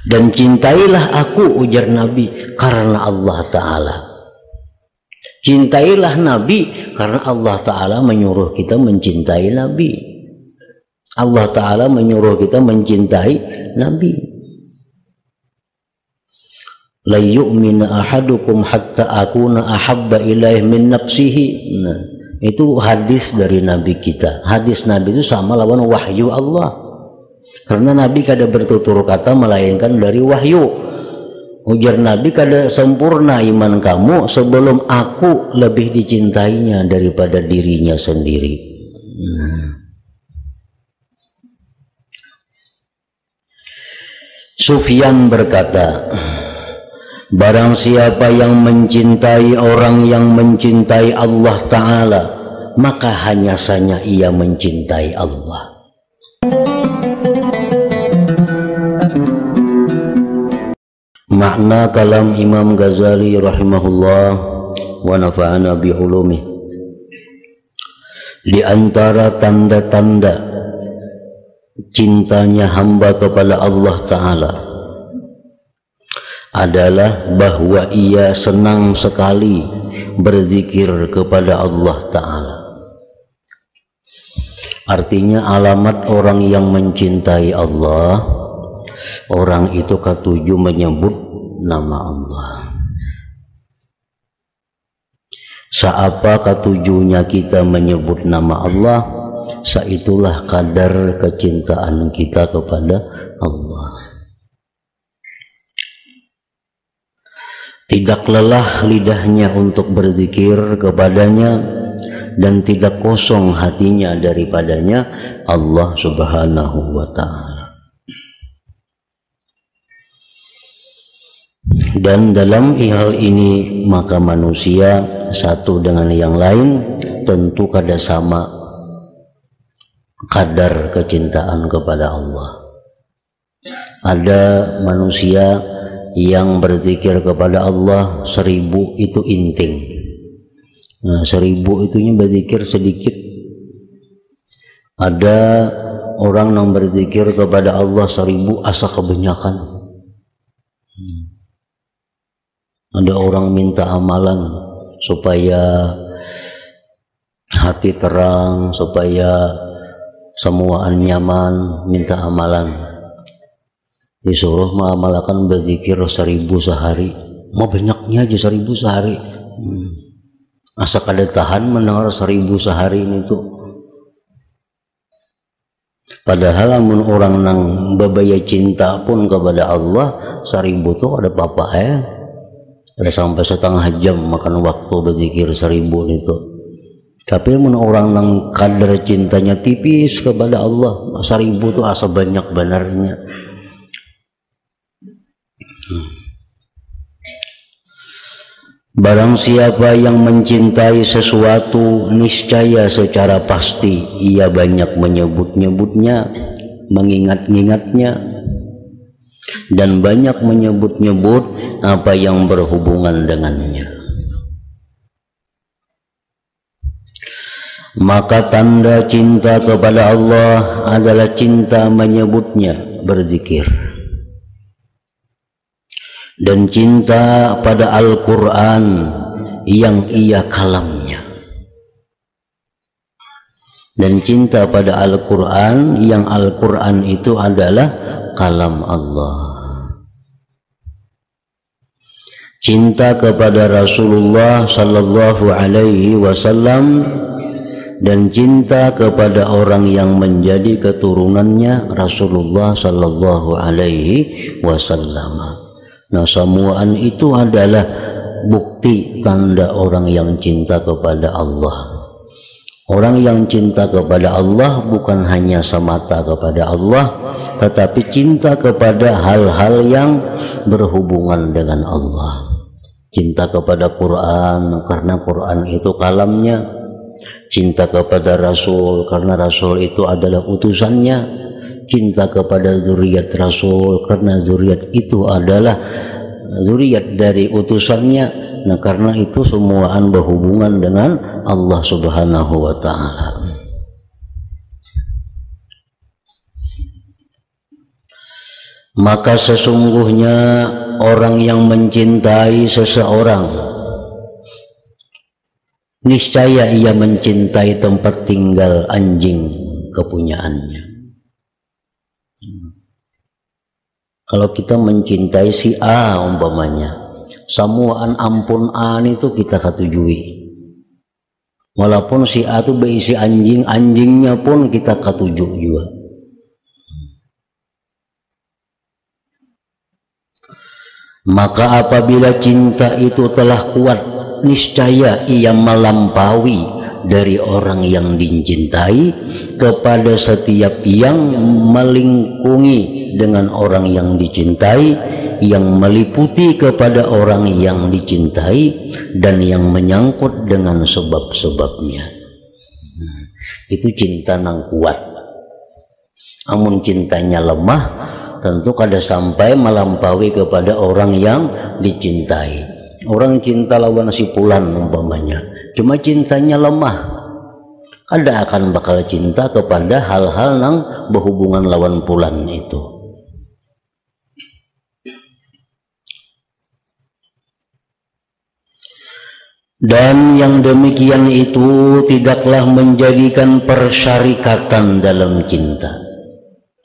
Dan cintailah aku, ujar Nabi, karena Allah Ta'ala. Cintailah Nabi karena Allah Ta'ala menyuruh kita mencintai Nabi. Allah Ta'ala menyuruh kita mencintai Nabi. La yu'mina ahadukum hatta akuna ahabba ilaih min nafsihi. Nah, itu hadis dari Nabi kita. Hadis Nabi itu sama lawan wahyu Allah. Karena Nabi kada bertutur kata melainkan dari wahyu. Ujar Nabi, kada sempurna iman kamu sebelum aku lebih dicintainya daripada dirinya sendiri. Sufyan berkata, barang siapa yang mencintai orang yang mencintai Allah Ta'ala, maka hanya saja ia mencintai Allah. Makna kalam Imam Ghazali rahimahullah wa nafa'ana bi ulumih. Di antara tanda-tanda cintanya hamba kepada Allah Ta'ala adalah bahwa ia senang sekali berzikir kepada Allah Ta'ala. Artinya alamat orang yang mencintai Allah, orang itu ketujuh menyebut nama Allah. Seapa ketujuhnya kita menyebut nama Allah, saitulah kadar kecintaan kita kepada Allah. Tidak lelah lidahnya untuk berzikir kepadanya, dan tidak kosong hatinya daripadanya Allah Subhanahu wa Ta'ala. Dan dalam hal ini maka manusia satu dengan yang lain tentu kada sama kadar kecintaan kepada Allah. Ada manusia yang berzikir kepada Allah 1000 itu inting. Nah, 1000 itunya berzikir sedikit. Ada orang yang berzikir kepada Allah 1000 asa kebanyakan. Ada orang minta amalan supaya hati terang, supaya semuaan nyaman, minta amalan. Disuruh mengamalkan berzikir 1000 sehari. Mau banyaknya aja 1000 sehari. Asa kada tahan mendengar 1000 sehari ini tuh. Padahal amun orang nang babaya cinta pun kepada Allah 1000 tuh ada apa-apa ya. Ada sampai setengah jam makan waktu berzikir 1000 itu. Tapi amun orang nang kadar cintanya tipis kepada Allah 1000 tuh asa banyak benarnya. Barang siapa yang mencintai sesuatu, niscaya secara pasti ia banyak menyebut-nyebutnya, mengingat-ingatnya, dan banyak menyebut-nyebut apa yang berhubungan dengannya. Maka tanda cinta kepada Allah adalah cinta menyebutnya, berzikir. Dan cinta pada Al-Quran yang ia kalamnya. Dan cinta pada Al-Quran yang Al-Quran itu adalah kalam Allah. Cinta kepada Rasulullah sallallahu alaihi wasallam dan cinta kepada orang yang menjadi keturunannya Rasulullah sallallahu alaihi wasallam. Nah, semuaan itu adalah bukti tanda orang yang cinta kepada Allah. Orang yang cinta kepada Allah bukan hanya semata kepada Allah, tetapi cinta kepada hal-hal yang berhubungan dengan Allah. Cinta kepada Quran karena Quran itu kalamnya. Cinta kepada Rasul karena Rasul itu adalah utusannya. Cinta kepada zuriat Rasul karena zuriat itu adalah zuriat dari utusannya. Nah, karena itu semuaan berhubungan dengan Allah Subhanahu wa Ta'ala. Maka sesungguhnya orang yang mencintai seseorang, niscaya ia mencintai tempat tinggal anjing kepunyaannya. Kalau kita mencintai si A umpamanya, samuan ampun A itu kita katujui. Walaupun si A itu berisi anjing, anjingnya pun kita katuju juga. Maka apabila cinta itu telah kuat, niscaya ia melampaui dari orang yang dicintai kepada setiap yang melingkungi dengan orang yang dicintai, yang meliputi kepada orang yang dicintai, dan yang menyangkut dengan sebab-sebabnya. Itu cinta nang kuat. Amun cintanya lemah, tentu kada sampai melampaui kepada orang yang dicintai. Orang cinta lawan si Pulan umpamanya, cuma cintanya lemah, kada akan bakal cinta kepada hal-hal yang berhubungan lawan Pulan itu. Dan yang demikian itu tidaklah menjadikan persyarikatan dalam cinta.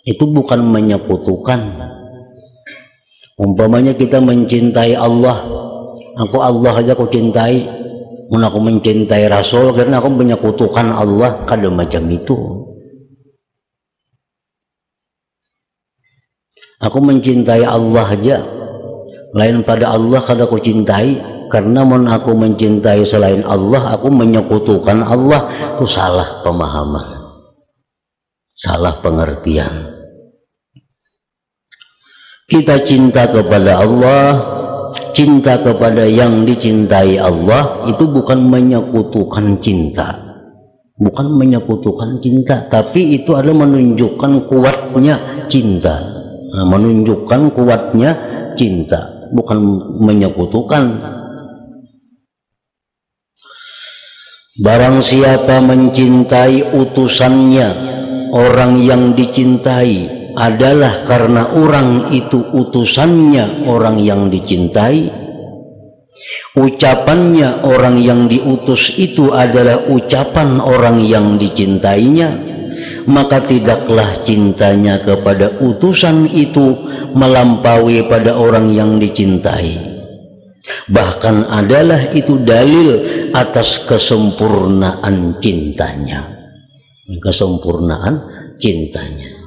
Itu bukan menyekutukan. Umpamanya kita mencintai Allah, aku Allah aja aku cintai, aku mencintai Rasul karena aku menyekutukan Allah, kada macam itu. Aku mencintai Allah aja, lain pada Allah kada aku cintai, karena aku mencintai selain Allah, aku menyekutukan Allah. Itu salah pemahaman, salah pengertian. Kita cinta kepada Allah, cinta kepada yang dicintai Allah, itu bukan menyekutukan cinta, bukan menyekutukan cinta, tapi itu adalah menunjukkan kuatnya cinta, menunjukkan kuatnya cinta, bukan menyekutukan. Barang siapa mencintai utusannya, orang yang dicintai adalah karena orang itu utusannya orang yang dicintai, ucapannya orang yang diutus itu adalah ucapan orang yang dicintainya, maka tidaklah cintanya kepada utusan itu melampaui pada orang yang dicintai. Bahkan adalah itu dalil atas kesempurnaan cintanya, kesempurnaan cintanya.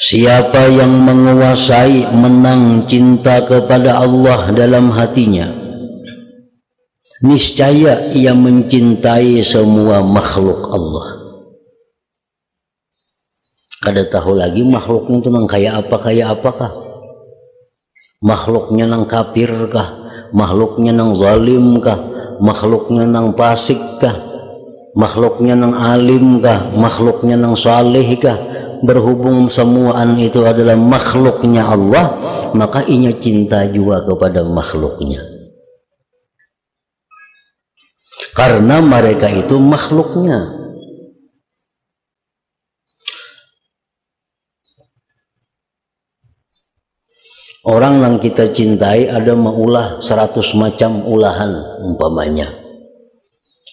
Siapa yang menguasai menang cinta kepada Allah dalam hatinya, niscaya ia mencintai semua makhluk Allah. Kada tahu lagi makhluknya itu nang kayak apakah? Makhluknya nang kafir kah? Makhluknya nang zalim kah? Makhluknya nang fasik kah? Makhluknya nang alim kah? Makhluknya nang saleh kah? Berhubung semuaan itu adalah makhluknya Allah, maka inya cinta juga kepada makhluknya, karena mereka itu makhluknya. Orang yang kita cintai ada maulah 100 macam ulahan umpamanya.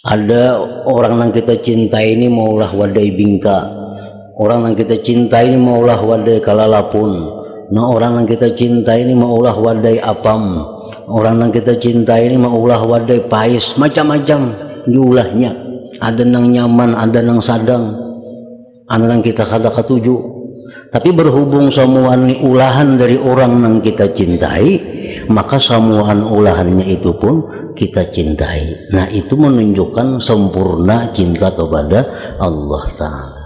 Ada orang yang kita cintai ini maulah wadai bingka, orang yang kita cintai ini maulah wadai kalalapun. Nah, orang yang kita cintai ini maulah wadai apam. Orang yang kita cintai ini maulah wadai pais. Macam-macam diulahnya. Ada nang nyaman, ada nang sadang, ada nang kita kada katuju. Tapi berhubung samuan ulahan dari orang yang kita cintai, maka samuan ulahannya itu pun kita cintai. Nah, itu menunjukkan sempurna cinta kepada Allah Ta'ala.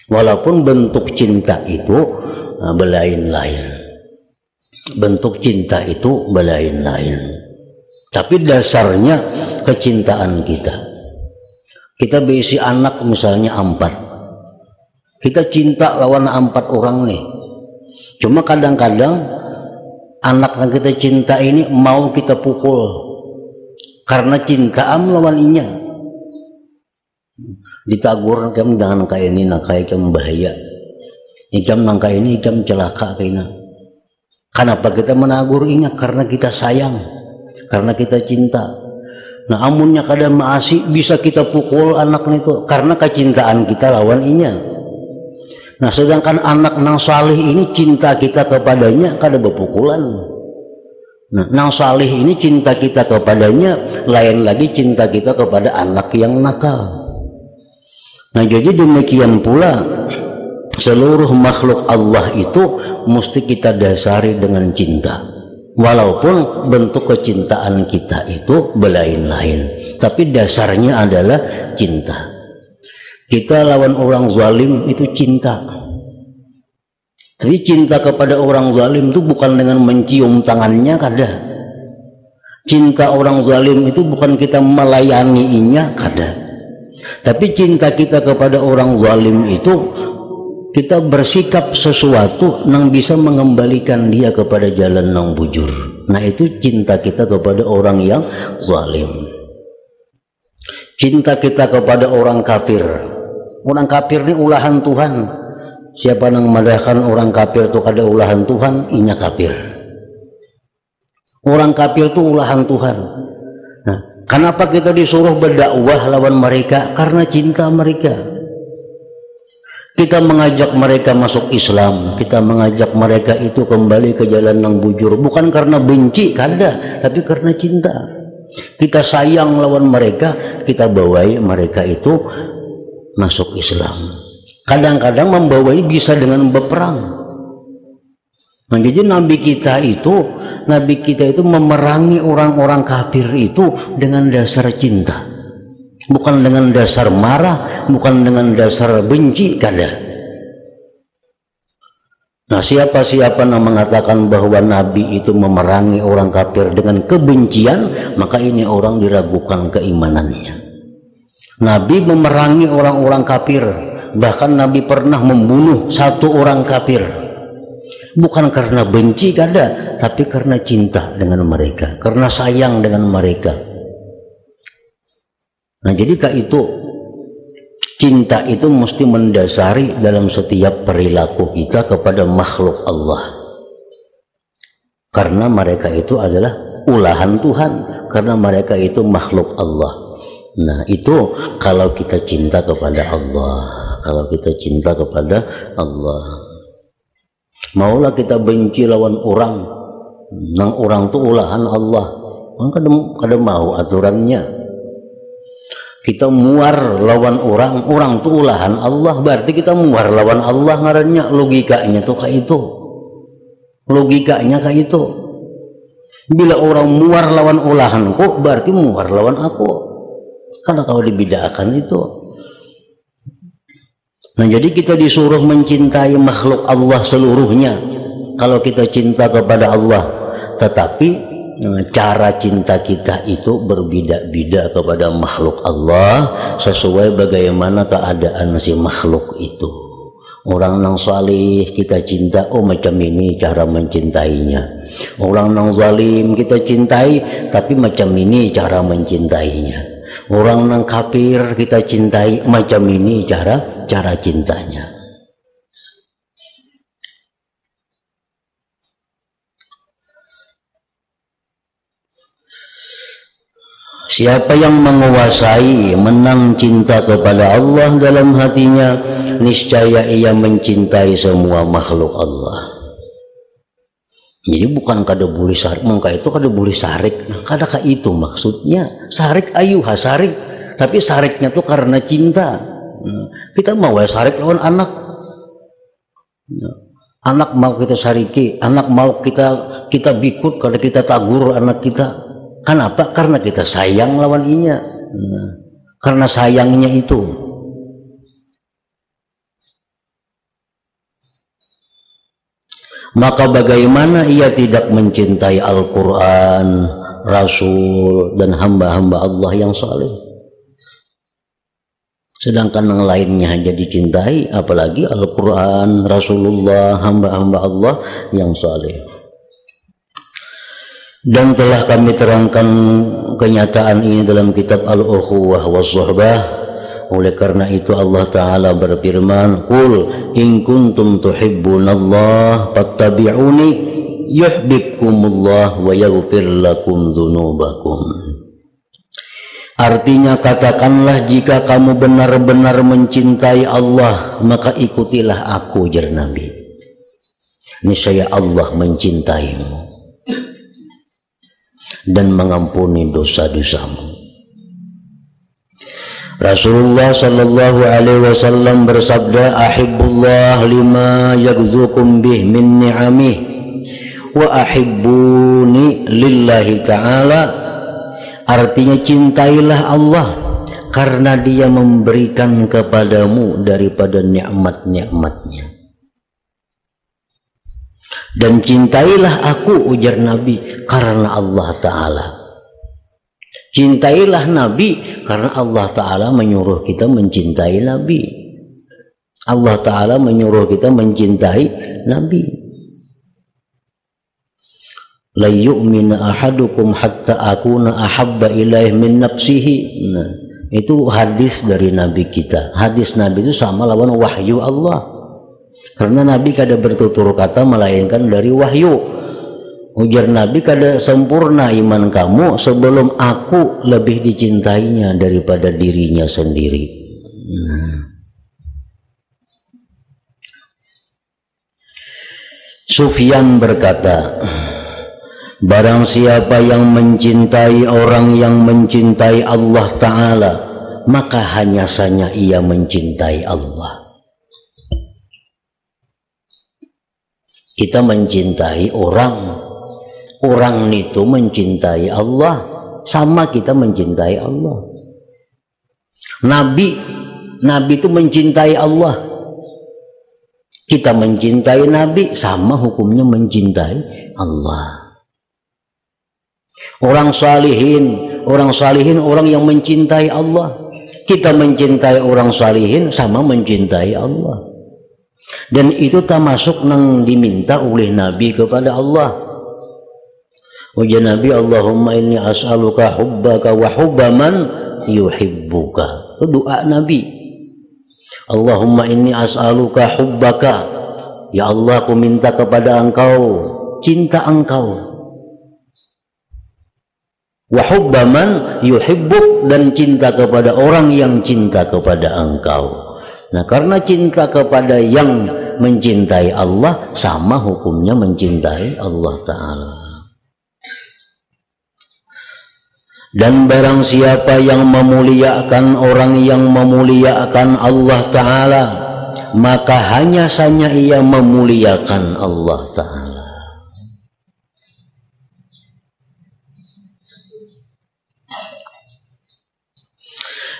Walaupun bentuk cinta itu belain-lain, bentuk cinta itu belain-lain, tapi dasarnya kecintaan kita. Kita berisi anak misalnya 4, kita cinta lawan 4 orang nih. Cuma kadang-kadang anak yang kita cinta ini mau kita pukul, karena cinta lawan inya. Ditagur kam jangan kayak ini, nak kayak kam bahaya. Ikam nangka ini ikam celaka kayaknya. Kenapa kita menagur inya? Karena kita sayang, karena kita cinta. Nah amunnya kadang maasi bisa kita pukul anak itu karena kecintaan kita lawan inya. Nah sedangkan anak nang salih ini cinta kita kepadanya kada berpukulan. Nah nang salih ini cinta kita kepadanya lain lagi cinta kita kepada anak yang nakal. Nah jadi demikian pula seluruh makhluk Allah itu mesti kita dasari dengan cinta. Walaupun bentuk kecintaan kita itu belain-lain, tapi dasarnya adalah cinta. Kita lawan orang zalim itu cinta. Tapi cinta kepada orang zalim itu bukan dengan mencium tangannya, kada. Cinta orang zalim itu bukan kita melayaninya, kada. Tapi cinta kita kepada orang zalim itu kita bersikap sesuatu yang bisa mengembalikan dia kepada jalan yang bujur. Nah itu cinta kita kepada orang yang zalim. Cinta kita kepada orang kafir. Orang kafir ini ulahan Tuhan. Siapa yang memadahkan orang kafir itu kada ulahan Tuhan, inya kafir. Orang kafir itu ulahan Tuhan. Nah, kenapa kita disuruh berdakwah lawan mereka? Karena cinta mereka. Kita mengajak mereka masuk Islam, kita mengajak mereka itu kembali ke jalan yang bujur, bukan karena benci, kada, tapi karena cinta. Kita sayang lawan mereka, kita bawai mereka itu masuk Islam. Kadang-kadang membawai bisa dengan berperang. Nah, jadi Nabi kita itu memerangi orang-orang kafir itu dengan dasar cinta. Bukan dengan dasar marah, bukan dengan dasar benci, kada. Nah, siapa-siapa yang mengatakan bahwa Nabi itu memerangi orang kafir dengan kebencian, maka ini orang diragukan keimanannya. Nabi memerangi orang-orang kafir, bahkan Nabi pernah membunuh satu orang kafir. Bukan karena benci, kada, tapi karena cinta dengan mereka, karena sayang dengan mereka. Nah jadi itu cinta itu mesti mendasari dalam setiap perilaku kita kepada makhluk Allah. Karena mereka itu adalah ulahan Tuhan, karena mereka itu makhluk Allah. Nah itu kalau kita cinta kepada Allah, kalau kita cinta kepada Allah. Maulah kita benci lawan orang, nang orang itu ulahan Allah, kada mau aturannya. Kita muar lawan orang, orang itu ulahan Allah, berarti kita muar lawan Allah ngarannya. Logikanya tuh kayak itu. Logikanya kayak itu. Bila orang muar lawan ulahanku, berarti muar lawan aku. Karena kalau dibedakan itu. Nah jadi kita disuruh mencintai makhluk Allah seluruhnya. Kalau kita cinta kepada Allah, tetapi cara cinta kita itu berbeda-beda kepada makhluk Allah sesuai bagaimana keadaan si makhluk itu. Orang yang salih kita cinta, oh macam ini cara mencintainya. Orang yang zalim kita cintai, tapi macam ini cara mencintainya. Orang yang kafir kita cintai, macam ini cara cintanya. Siapa yang menguasai, menang cinta kepada Allah dalam hatinya, niscaya ia mencintai semua makhluk Allah. Jadi bukan kada boleh sarik, mengka itu kada boleh sarik, kada ka itu maksudnya. Sarik ayu hasarik, tapi sariknya tuh karena cinta. Kita mau sarik lawan anak. Anak mau kita sariki, anak mau kita bikut, kada kita tagur anak kita. Kenapa? Karena kita sayang lawan inya. Karena sayangnya itu. Maka bagaimana ia tidak mencintai Al-Quran, Rasul, dan hamba-hamba Allah yang saleh? Sedangkan yang lainnya hanya dicintai, apalagi Al-Quran, Rasulullah, hamba-hamba Allah yang saleh. Dan telah kami terangkan kenyataan ini dalam kitab Al-Ukhuwah was-Suhbah. Oleh karena itu Allah Ta'ala berfirman, Qul in kuntum tuhibbunallah fattabi'uni yuhibbukumullah wa yaghfir lakum dzunubakum. Artinya katakanlah, jika kamu benar-benar mencintai Allah, maka ikutilah aku, jar Nabi. Niscaya Allah mencintaimu dan mengampuni dosa-dosamu. Rasulullah sallallahu alaihi wasallam bersabda, ahibbullah lima yaghzukum bih min ni'amih wa ahibbuni lillahi ta'ala. Artinya cintailah Allah karena Dia memberikan kepadamu daripada nikmat-nikmatnya. Dan cintailah aku, ujar Nabi, karena Allah Ta'ala. Cintailah Nabi karena Allah Ta'ala menyuruh kita mencintai Nabi. Allah Ta'ala menyuruh kita mencintai Nabi. La yu'mina ahadukum hatta akuna ahabba ilaih min nafsihi. Nah, itu hadis dari Nabi kita. Hadis Nabi itu sama lawan wahyu Allah. Karena Nabi kada bertutur kata melainkan dari wahyu. Ujar Nabi, kada sempurna iman kamu sebelum aku lebih dicintainya daripada dirinya sendiri. Nah. Sufyan berkata, barang siapa yang mencintai orang yang mencintai Allah Ta'ala, maka hanya saja ia mencintai Allah. Kita mencintai orang itu mencintai Allah, sama kita mencintai Allah. Nabi itu mencintai Allah, kita mencintai Nabi, sama hukumnya mencintai Allah. Orang salihin orang yang mencintai Allah, kita mencintai orang salihin, sama mencintai Allah. Dan itu termasuk yang diminta oleh Nabi kepada Allah. Ujar Nabi, Allahumma inni as'aluka hubbaka wa hubba man yuhibbuka. Itu doa Nabi. Allahumma inni as'aluka hubbaka. Ya Allah, aku minta kepada engkau cinta engkau. Wa hubba man yuhibbuk, dan cinta kepada orang yang cinta kepada engkau. Nah, karena cinta kepada yang mencintai Allah, sama hukumnya mencintai Allah Ta'ala. Dan barang siapa yang memuliakan orang yang memuliakan Allah Ta'ala, maka hanya saja ia memuliakan Allah Ta'ala.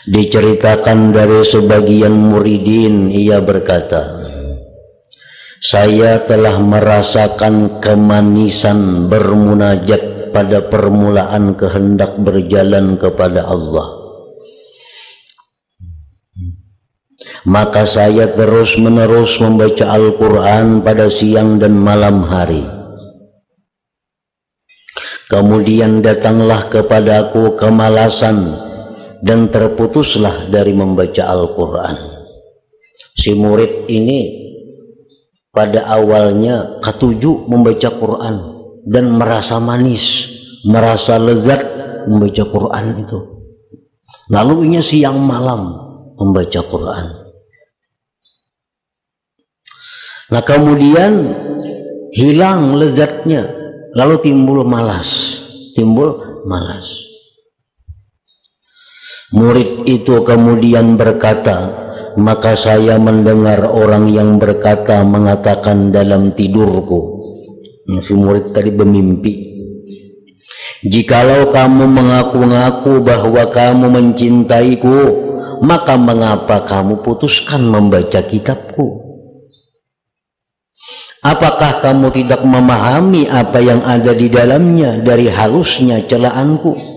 Diceritakan dari sebagian muridin, ia berkata, saya telah merasakan kemanisan bermunajat pada permulaan kehendak berjalan kepada Allah. Maka saya terus-menerus membaca Al-Quran pada siang dan malam hari. Kemudian datanglah kepadaku kemalasan dan terputuslah dari membaca Al-Quran. Si murid ini pada awalnya ketujuh membaca Quran dan merasa manis, merasa lezat membaca Quran itu. Lalu ini siang malam membaca Quran. Nah, kemudian hilang lezatnya, lalu timbul malas. Murid itu kemudian berkata, maka saya mendengar orang yang berkata mengatakan dalam tidurku. Si murid tadi bermimpi, jikalau kamu mengaku-ngaku bahwa kamu mencintaiku, maka mengapa kamu putuskan membaca kitabku? Apakah kamu tidak memahami apa yang ada di dalamnya dari halusnya celaanku?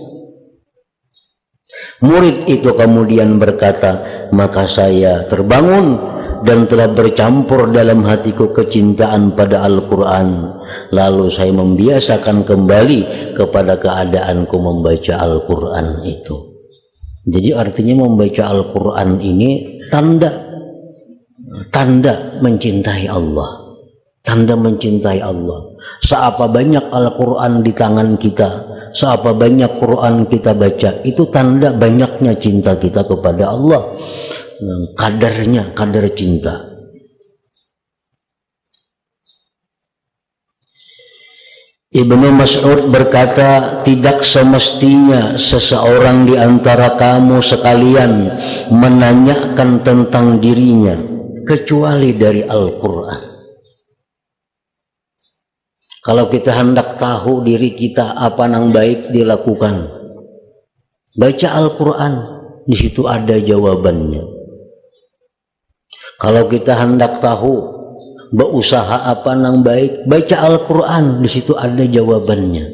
Murid itu kemudian berkata, maka saya terbangun dan telah bercampur dalam hatiku kecintaan pada Al-Quran. Lalu saya membiasakan kembali kepada keadaanku membaca Al-Quran itu. Jadi artinya membaca Al-Quran ini tanda mencintai Allah. Tanda mencintai Allah. Seapa banyak Al-Quran di tangan kita, seapa banyak Quran kita baca, itu tanda banyaknya cinta kita kepada Allah. Kadarnya, kadar cinta. Ibnu Mas'ud berkata, tidak semestinya seseorang di antara kamu sekalian menanyakan tentang dirinya kecuali dari Al-Quran. Kalau kita hendak tahu diri kita apa yang baik dilakukan, baca Al-Quran, di situ ada jawabannya. Kalau kita hendak tahu berusaha apa yang baik, baca Al-Quran, di situ ada jawabannya.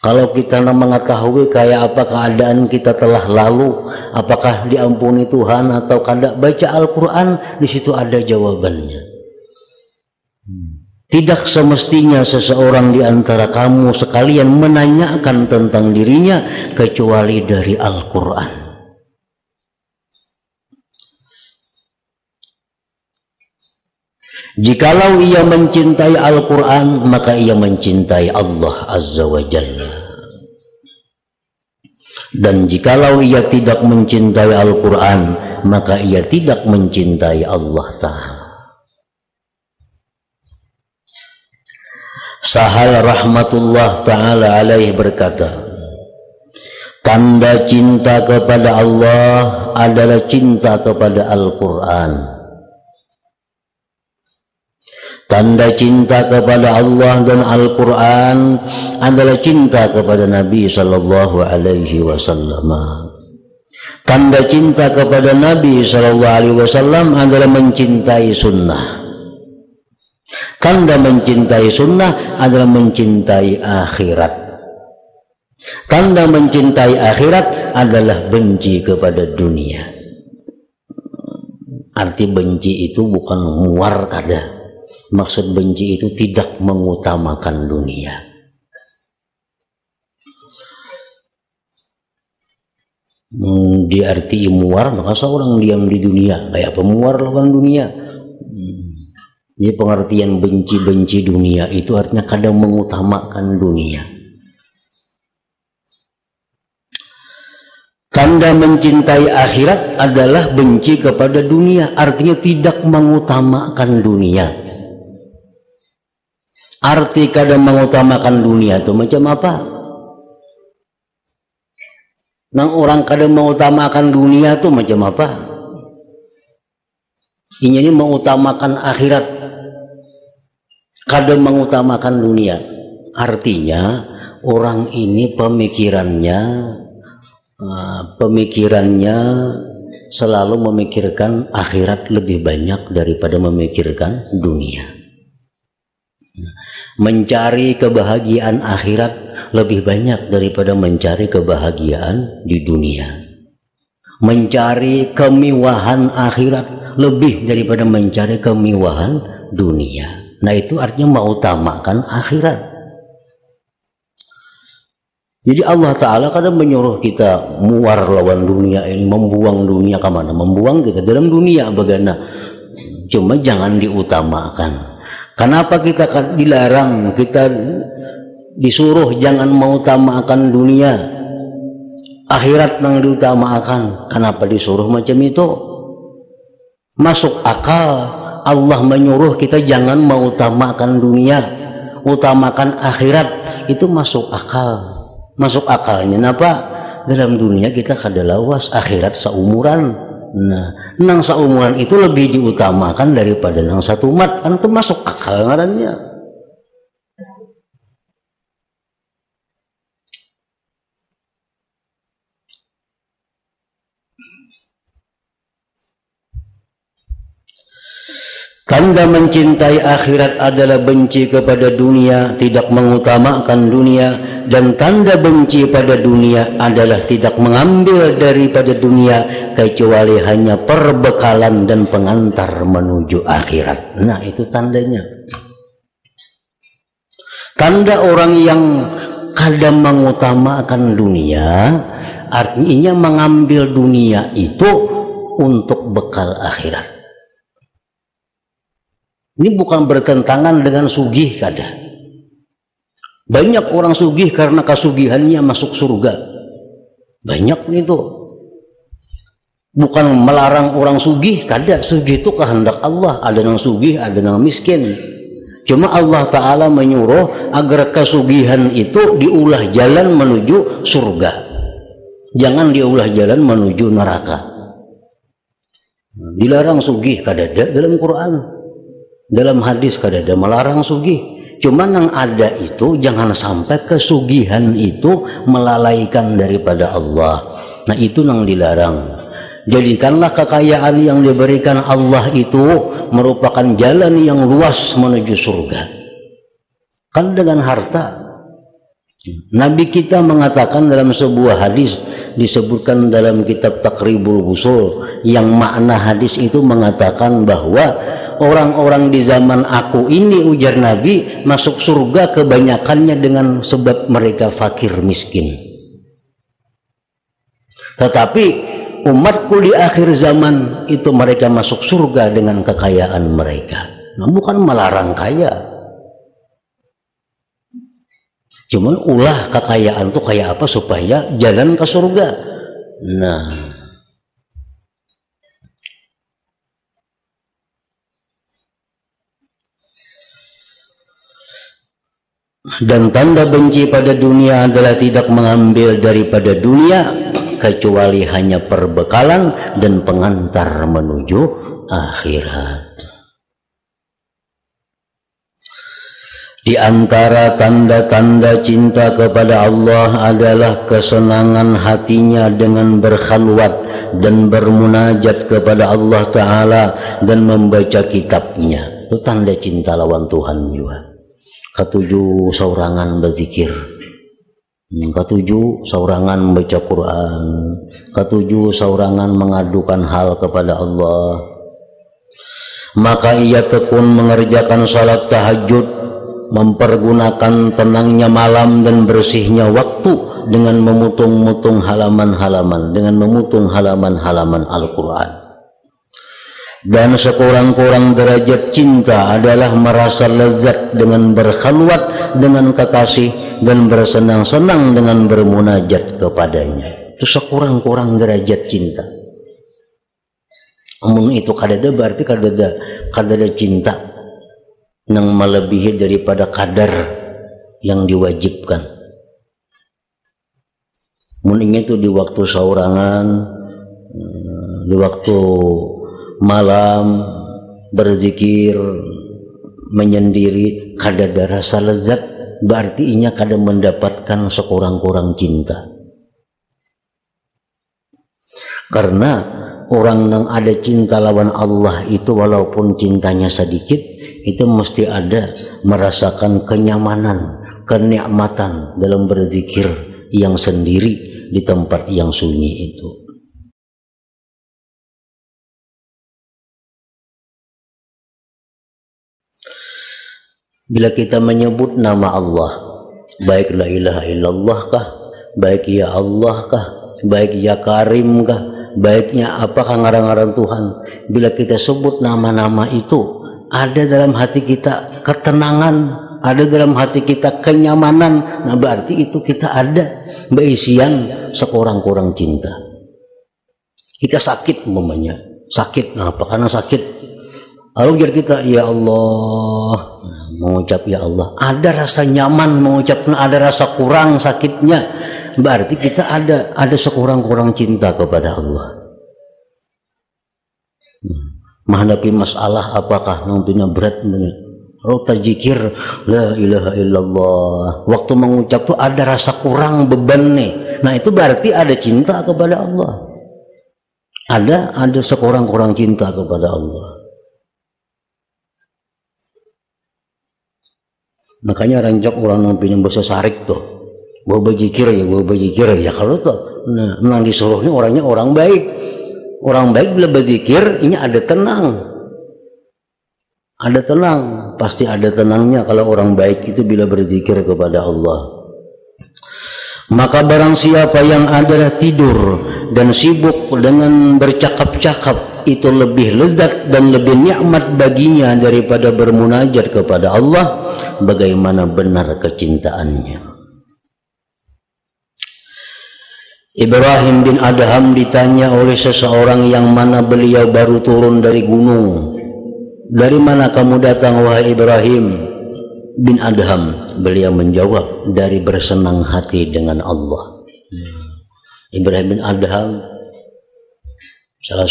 Kalau kita mengetahui kayak apa keadaan kita telah lalu, apakah diampuni Tuhan atau kada, baca Al-Quran, di situ ada jawabannya. Tidak semestinya seseorang di antara kamu sekalian menanyakan tentang dirinya kecuali dari Al-Quran. Jikalau ia mencintai Al-Quran, maka ia mencintai Allah Azza wa Jalla. Dan jikalau ia tidak mencintai Al-Quran, maka ia tidak mencintai Allah Ta'ala. Sahal rahmatullah ta'ala alaih berkata, tanda cinta kepada Allah adalah cinta kepada Al-Quran. Tanda cinta kepada Allah dan Al-Quran adalah cinta kepada Nabi Sallallahu Alaihi Wasallam. Tanda cinta kepada Nabi Sallallahu Alaihi Wasallam adalah mencintai sunnah. Tanda mencintai sunnah adalah mencintai akhirat. Tanda mencintai akhirat adalah benci kepada dunia. Arti benci itu bukan muar kada. Maksud benci itu tidak mengutamakan dunia. Di arti muar, maka seorang diam di dunia. Kayak pemuar lawan dunia. Jadi pengertian benci-benci dunia itu artinya kadang mengutamakan dunia. Tanda mencintai akhirat adalah benci kepada dunia. Artinya tidak mengutamakan dunia. Arti kadang mengutamakan dunia itu macam apa? Nang orang kadang mengutamakan dunia itu macam apa? Ini mengutamakan akhirat, kadang mengutamakan dunia. Artinya orang ini pemikirannya selalu memikirkan akhirat lebih banyak daripada memikirkan dunia. Mencari kebahagiaan akhirat lebih banyak daripada mencari kebahagiaan di dunia. Mencari kemewahan akhirat lebih daripada mencari kemewahan dunia. Nah itu artinya mengutamakan akhirat. Jadi Allah Ta'ala kadang menyuruh kita muar lawan dunia ini, membuang dunia ke mana? Membuang kita dalam dunia bagaimana? Cuma jangan diutamakan. Kenapa kita dilarang, kita disuruh jangan mengutamakan dunia, akhirat yang diutamakan? Kenapa disuruh macam itu? Masuk akal. Allah menyuruh kita jangan mengutamakan dunia, utamakan akhirat. Itu masuk akal. Masuk akalnya kenapa? Dalam dunia kita kada lawas, akhirat seumuran. Nah, nang seumuran itu lebih diutamakan daripada nang satu umat. Kan itu masuk akal ngarannya. Tanda mencintai akhirat adalah benci kepada dunia, tidak mengutamakan dunia, dan tanda benci pada dunia adalah tidak mengambil daripada dunia kecuali hanya perbekalan dan pengantar menuju akhirat. Nah, itu tandanya. Tanda orang yang kadang mengutamakan dunia, artinya mengambil dunia itu untuk bekal akhirat. Ini bukan bertentangan dengan sugih kada. Banyak orang sugih karena kasugihannya masuk surga. Banyak itu. Bukan melarang orang sugih, kada. Sugih itu kehendak Allah. Ada yang sugih, ada yang miskin. Cuma Allah Ta'ala menyuruh agar kasugihan itu diulah jalan menuju surga. Jangan diulah jalan menuju neraka. Dilarang sugih kada ada dalam Quran. Dalam hadis kada ada melarang sugih. Cuma yang ada itu jangan sampai kesugihan itu melalaikan daripada Allah. Nah, itu yang dilarang. Jadikanlah kekayaan yang diberikan Allah itu merupakan jalan yang luas menuju surga. Kan dengan harta. Nabi kita mengatakan dalam sebuah hadis, disebutkan dalam kitab Taqribul Usul, yang makna hadis itu mengatakan bahwa orang-orang di zaman aku ini, ujar Nabi, masuk surga kebanyakannya dengan sebab mereka fakir miskin. Tetapi umatku di akhir zaman itu mereka masuk surga dengan kekayaan mereka. Nah, bukan melarang kaya. Cuman ulah kekayaan itu kayak apa supaya jalan ke surga. Nah, dan tanda benci pada dunia adalah tidak mengambil daripada dunia kecuali hanya perbekalan dan pengantar menuju akhirat. Di antara tanda-tanda cinta kepada Allah adalah kesenangan hatinya dengan berkhalwat dan bermunajat kepada Allah Ta'ala dan membaca kitabnya. Itu tanda cinta lawan Tuhan juga. Ketujuh, saurangan berzikir. Ketujuh, saurangan membaca Quran. Ketujuh, saurangan mengadukan hal kepada Allah. Maka ia tekun mengerjakan salat tahajud, mempergunakan tenangnya malam dan bersihnya waktu dengan memutung-mutung halaman-halaman, dengan memutung halaman-halaman Al-Quran. Dan sekurang-kurang derajat cinta adalah merasa lezat dengan berkhalwat dengan kekasih dan bersenang-senang dengan bermunajat kepadanya. Itu sekurang-kurang derajat cinta. Namun itu kadada berarti kadada cinta yang melebihi daripada kadar yang diwajibkan. Mending itu di waktu saurangan, di waktu malam berzikir menyendiri, kadada rasa lezat, berarti inya kada mendapatkan sekurang-kurang cinta. Karena orang yang ada cinta lawan Allah itu walaupun cintanya sedikit, itu mesti ada merasakan kenyamanan, kenikmatan dalam berzikir yang sendiri di tempat yang sunyi itu. Bila kita menyebut nama Allah, baik la ilaha illallah kah, baik ya Allah kah, baik ya Karim kah, baiknya apakah ngarang-ngarang Tuhan, bila kita sebut nama-nama itu, ada dalam hati kita ketenangan, ada dalam hati kita kenyamanan, nah berarti itu kita ada beisian sekurang-kurang cinta. Kita sakit umpamanya, sakit, nah apa karena sakit, lalu biar kita ya Allah, nah, mengucap ya Allah, ada rasa nyaman mengucapnya, ada rasa kurang sakitnya, berarti kita ada sekurang-kurang cinta kepada Allah. Menghadapi masalah apakah nampinya berat, rota zikir la ilaha illallah, waktu mengucap tuh ada rasa kurang beban nih, nah itu berarti ada cinta kepada Allah, ada sekurang-kurang cinta kepada Allah. Makanya rancak orang yang pinjam bahasa sarik tuh, bawa bajikir ya kalau tuh, nah disuruhnya orangnya orang baik bila berzikir ini ada tenang, pasti ada tenangnya kalau orang baik itu bila berzikir kepada Allah. Maka barang siapa yang adalah tidur dan sibuk dengan bercakap-cakap, itu lebih lezat dan lebih nikmat baginya daripada bermunajat kepada Allah. Bagaimana benar kecintaannya. Ibrahim bin Adham ditanya oleh seseorang yang mana beliau baru turun dari gunung. Dari mana kamu datang wahai Ibrahim bin Adham? Beliau menjawab, dari bersenang hati dengan Allah. Ibrahim bin Adham salah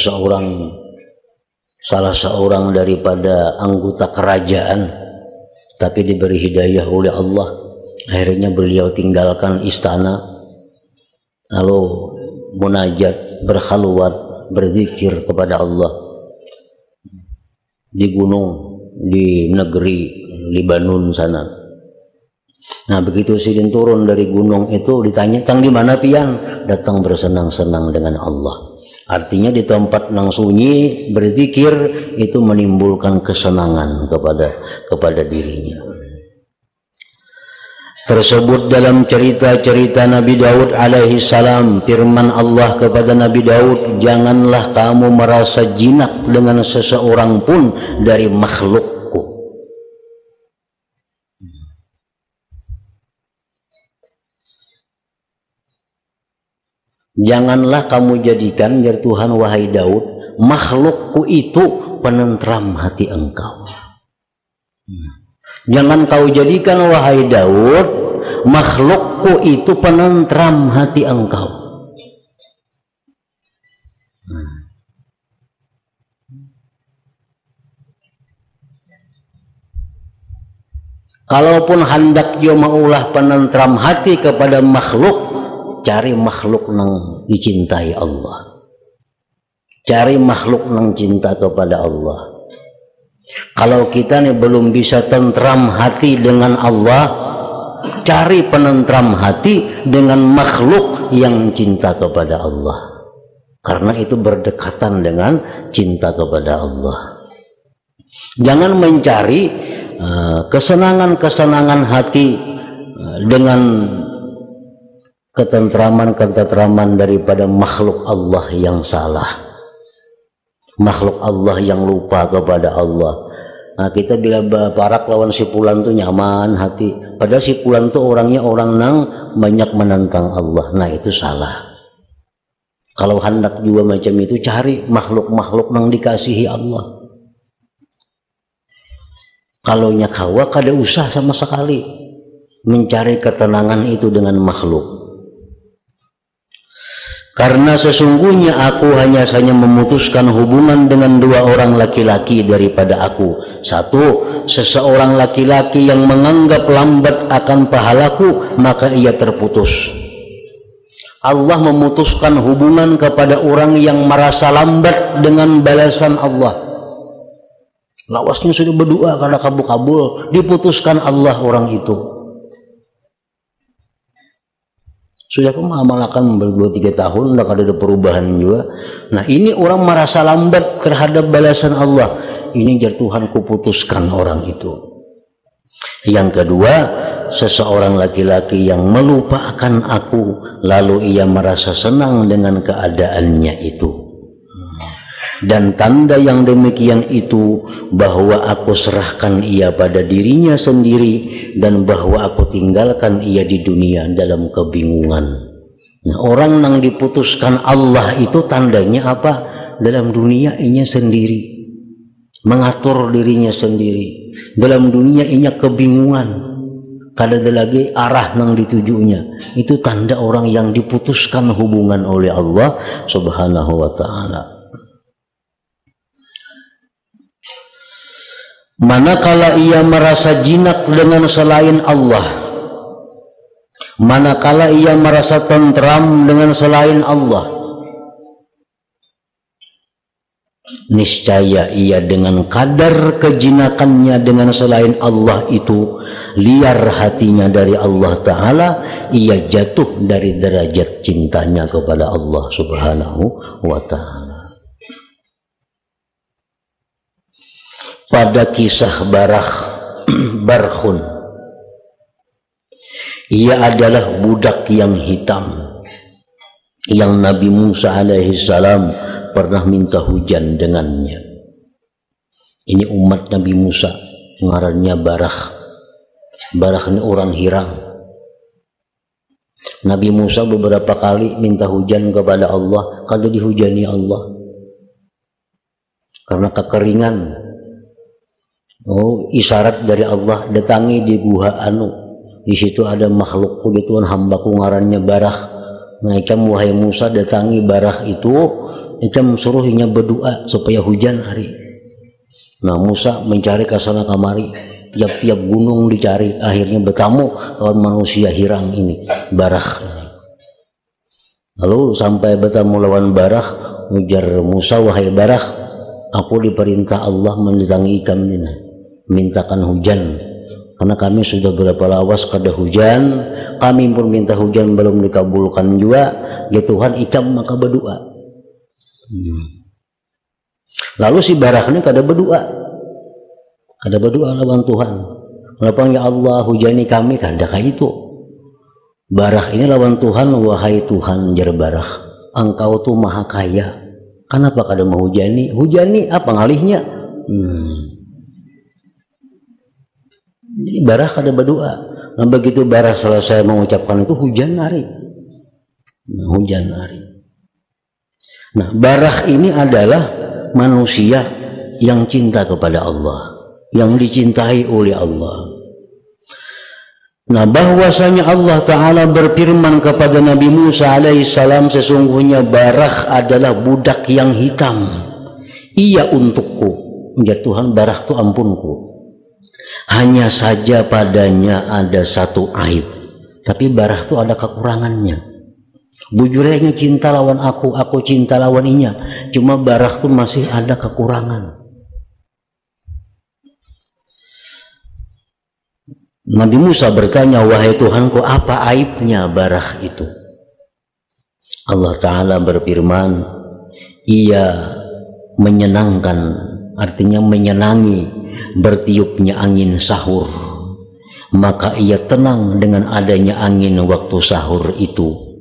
seorang daripada anggota kerajaan, tapi diberi hidayah oleh Allah. Akhirnya beliau tinggalkan istana, lalu munajat, berkhalwat, berzikir kepada Allah di gunung, di negeri Libanon sana. Nah begitu sidin turun dari gunung itu ditanya, tang di mana pian? Datang bersenang-senang dengan Allah. Artinya di tempat nang sunyi berzikir itu menimbulkan kesenangan kepada dirinya. Tersebut dalam cerita-cerita Nabi Daud alaihi salam, firman Allah kepada Nabi Daud, janganlah kamu merasa jinak dengan seseorang pun dari makhlukku. Janganlah kamu jadikan, ya Tuhan wahai Daud, makhlukku itu penentram hati engkau. Jangan kau jadikan wahai Daud, makhlukku itu penentram hati engkau. Kalaupun hendak yo maulah penentram hati kepada makhluk, cari makhluk nang dicintai Allah. Cari makhluk nang cinta kepada Allah. Kalau kita nih belum bisa tentram hati dengan Allah, cari penentram hati dengan makhluk yang cinta kepada Allah. Karena itu berdekatan dengan cinta kepada Allah. Jangan mencari kesenangan-kesenangan hati dengan ketentraman daripada makhluk Allah yang salah, makhluk Allah yang lupa kepada Allah. Nah kita bila parak lawan si Fulan tuh nyaman hati, padahal si Fulan tuh orangnya orang nang banyak menentang Allah. Nah itu salah. Kalau hendak juga macam itu, cari makhluk-makhluk nang dikasihi Allah. Kalau nyakawa kada usah sama sekali mencari ketenangan itu dengan makhluk. Karena sesungguhnya aku hanya saja memutuskan hubungan dengan dua orang laki-laki daripada aku. Satu, seseorang laki-laki yang menganggap lambat akan pahalaku, maka ia terputus. Allah memutuskan hubungan kepada orang yang merasa lambat dengan balasan Allah. Lawasnya sudah berdoa karena kabul-kabul, diputuskan Allah orang itu. Sudah mengamalkan ber-2-3 tahun, tidak ada perubahan juga. Nah ini orang merasa lambat terhadap balasan Allah. Ini jar Tuhan kuputuskan orang itu. Yang kedua, seseorang laki-laki yang melupakan aku, lalu ia merasa senang dengan keadaannya itu. Dan tanda yang demikian itu bahwa aku serahkan ia pada dirinya sendiri dan bahwa aku tinggalkan ia di dunia dalam kebingungan. Nah, orang yang diputuskan Allah itu tandanya apa? Dalam dunia inya sendiri, mengatur dirinya sendiri. Dalam dunia inya kebingungan, kada ada lagi arah nang ditujunya. Itu tanda orang yang diputuskan hubungan oleh Allah Subhanahu wa ta'ala. Manakala ia merasa jinak dengan selain Allah, manakala ia merasa tentram dengan selain Allah, niscaya ia dengan kadar kejinakannya dengan selain Allah itu, liar hatinya dari Allah Ta'ala, ia jatuh dari derajat cintanya kepada Allah Subhanahu wa Ta'ala. Pada kisah Barkhun, ia adalah budak yang hitam yang Nabi Musa alaihissalam pernah minta hujan dengannya. Ini umat Nabi Musa, ngarannya Barah. Barah ini orang Hirang. Nabi Musa beberapa kali minta hujan kepada Allah, kada dihujani Allah karena kekeringan. Isyarat dari Allah, datangi di gua di situ ada makhluk begituan, hambaku ngarannya Barah. Nah, ikam wahai Musa datangi Barah itu, ikam suruhnya berdoa supaya hujan hari. Nah, Musa mencari ke sana kamari, tiap-tiap gunung dicari, akhirnya bertemu lawan manusia Hirang ini, Barah. Lalu sampai bertemu lawan Barah, ujar Musa, wahai Barah, aku diperintah Allah mendatangi ikam ini, mintakan hujan, karena kami sudah berapa lawas kada hujan, kami pun minta hujan belum dikabulkan juga, ya Tuhan ikam maka berdoa. Lalu si Barah ini kada berdoa lawan Tuhan. Kenapa ya Allah hujani kami, kada kayak itu. Barah ini lawan Tuhan, wahai Tuhan, jar Barah, engkau tuh maha kaya, kenapa kada mau hujani? Hujani apa ngalihnya? Jadi Barah kada berdoa. Nah, begitu Barah selesai mengucapkan itu, hujan hari. Nah, Barah ini adalah manusia yang cinta kepada Allah, yang dicintai oleh Allah. Nah, bahwasanya Allah Ta'ala berfirman kepada Nabi Musa alaihissalam, sesungguhnya Barah adalah budak yang hitam. Ia untukku, ya Tuhan, Barah itu ampunku. Hanya saja padanya ada satu aib, tapi Barah itu ada kekurangannya. Bujurnya cinta lawan aku cinta lawan inya, cuma Barah itu masih ada kekurangan. Nabi Musa bertanya, wahai Tuhanku, apa aibnya Barah itu? Allah Ta'ala berfirman, ia menyenangkan, artinya menyenangi bertiupnya angin sahur, maka ia tenang dengan adanya angin waktu sahur itu.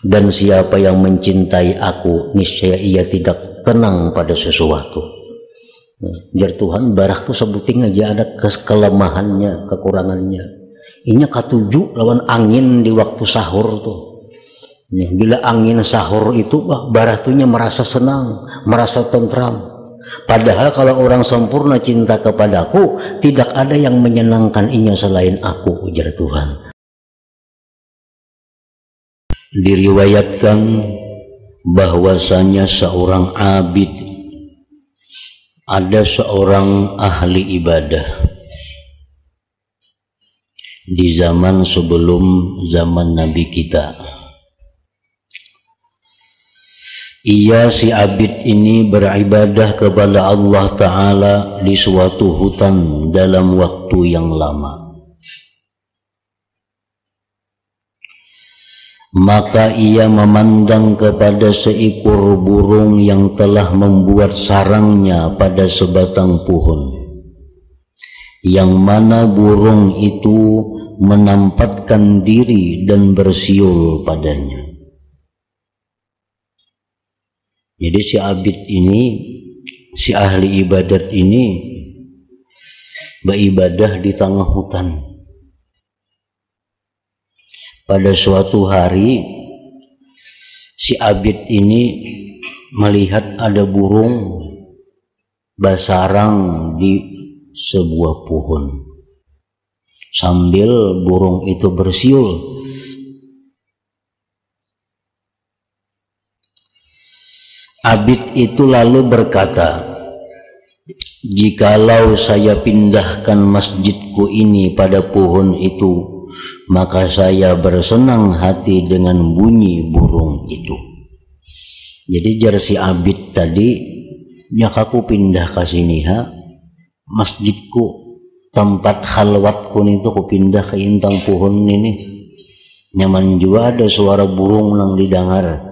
Dan siapa yang mencintai aku, niscaya ia tidak tenang pada sesuatu. Jar Tuhan, Barah tuh sebuting aja ada kelemahannya, kekurangannya. Inya katuju lawan angin di waktu sahur tuh. Bila angin sahur itu, Barah tuhnya merasa senang, merasa tentram. Padahal kalau orang sempurna cinta kepadaku, tidak ada yang menyenangkan inya selain aku, ujar Tuhan. Diriwayatkan bahwasanya seorang abid, ada seorang ahli ibadah di zaman sebelum zaman Nabi kita. Ia si abid ini beribadah kepada Allah Ta'ala di suatu hutan dalam waktu yang lama. Maka ia memandang kepada seekor burung yang telah membuat sarangnya pada sebatang pohon, yang mana burung itu menampatkan diri dan bersiul padanya. Jadi si abid ini, si ahli ibadat ini beribadah di tengah hutan. Pada suatu hari si abid ini melihat ada burung bersarang di sebuah pohon, sambil burung itu bersiul. Abid itu lalu berkata, jikalau saya pindahkan masjidku ini pada pohon itu, maka saya bersenang hati dengan bunyi burung itu. Jadi jar si Abid tadi, nya aku pindah ke sini ha, masjidku, tempat khalwatku itu aku pindah ke intang pohon ini. Nyaman juga ada suara burung nang didengar,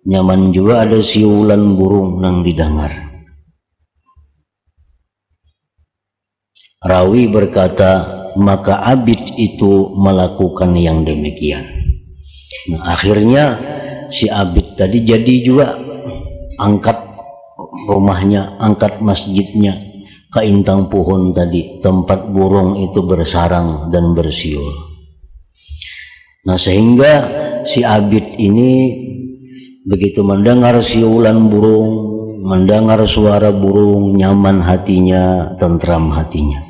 nyaman juga ada siulan burung nang didengar. Rawi berkata, maka Abid itu melakukan yang demikian. Nah, akhirnya si Abid tadi jadi juga angkat rumahnya, angkat masjidnya ke intang pohon tadi, tempat burung itu bersarang dan bersiul. Nah, sehingga si Abid ini begitu mendengar siulan burung, mendengar suara burung, nyaman hatinya, tentram hatinya.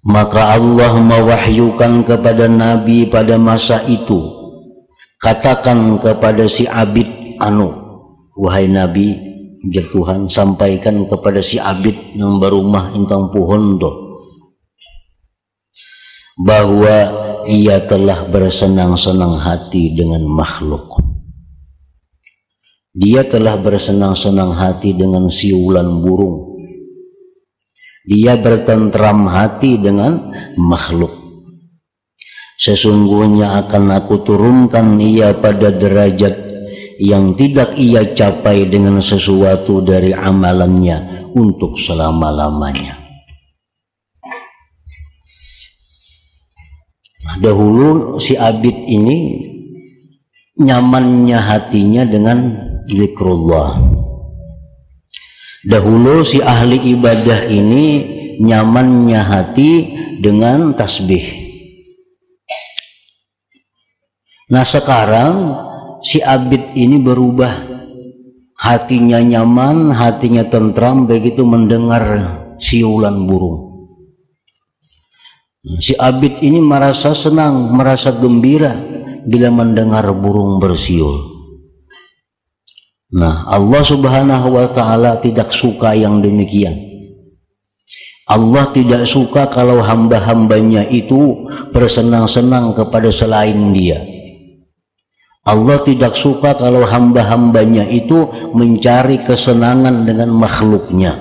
Maka Allah mewahyukan kepada Nabi pada masa itu, katakan kepada si Abid wahai Nabi, ujar Tuhan, sampaikan kepada si Abid yang berumah intang pohon tuh, bahwa ia telah bersenang-senang hati dengan makhluk. Dia telah bersenang-senang hati dengan siulan burung. Dia bertentram hati dengan makhluk. Sesungguhnya akan aku turunkan ia pada derajat yang tidak ia capai dengan sesuatu dari amalannya untuk selama-lamanya. Dahulu si Abid ini nyamannya hatinya dengan zikrullah. Dahulu si ahli ibadah ini nyamannya hati dengan tasbih. Nah, sekarang si Abid ini berubah. Hatinya nyaman, hatinya tentram begitu mendengar siulan burung. Si Abid ini merasa senang, merasa gembira bila mendengar burung bersiul. Nah, Allah Subhanahu wa ta'ala tidak suka yang demikian. Allah tidak suka kalau hamba-hambanya itu bersenang-senang kepada selain dia. Allah tidak suka kalau hamba-hambanya itu mencari kesenangan dengan makhluknya.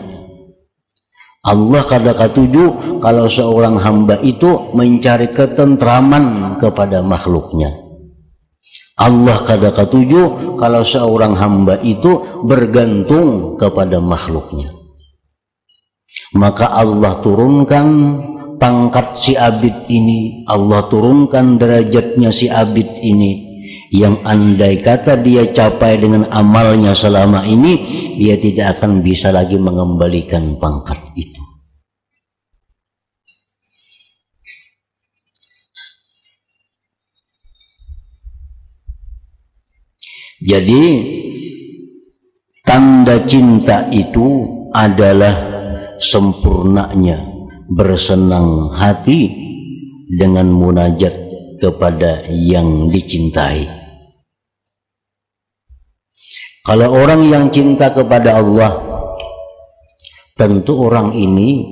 Allah kada katuju kalau seorang hamba itu mencari ketentraman kepada makhluknya. Allah kada katuju kalau seorang hamba itu bergantung kepada makhluknya. Maka Allah turunkan pangkat si Abid ini, Allah turunkan derajatnya si Abid ini, yang andai kata dia capai dengan amalnya selama ini, dia tidak akan bisa lagi mengembalikan pangkat itu. Jadi tanda cinta itu adalah sempurnanya bersenang hati dengan munajat kepada yang dicintai. Kalau orang yang cinta kepada Allah, tentu orang ini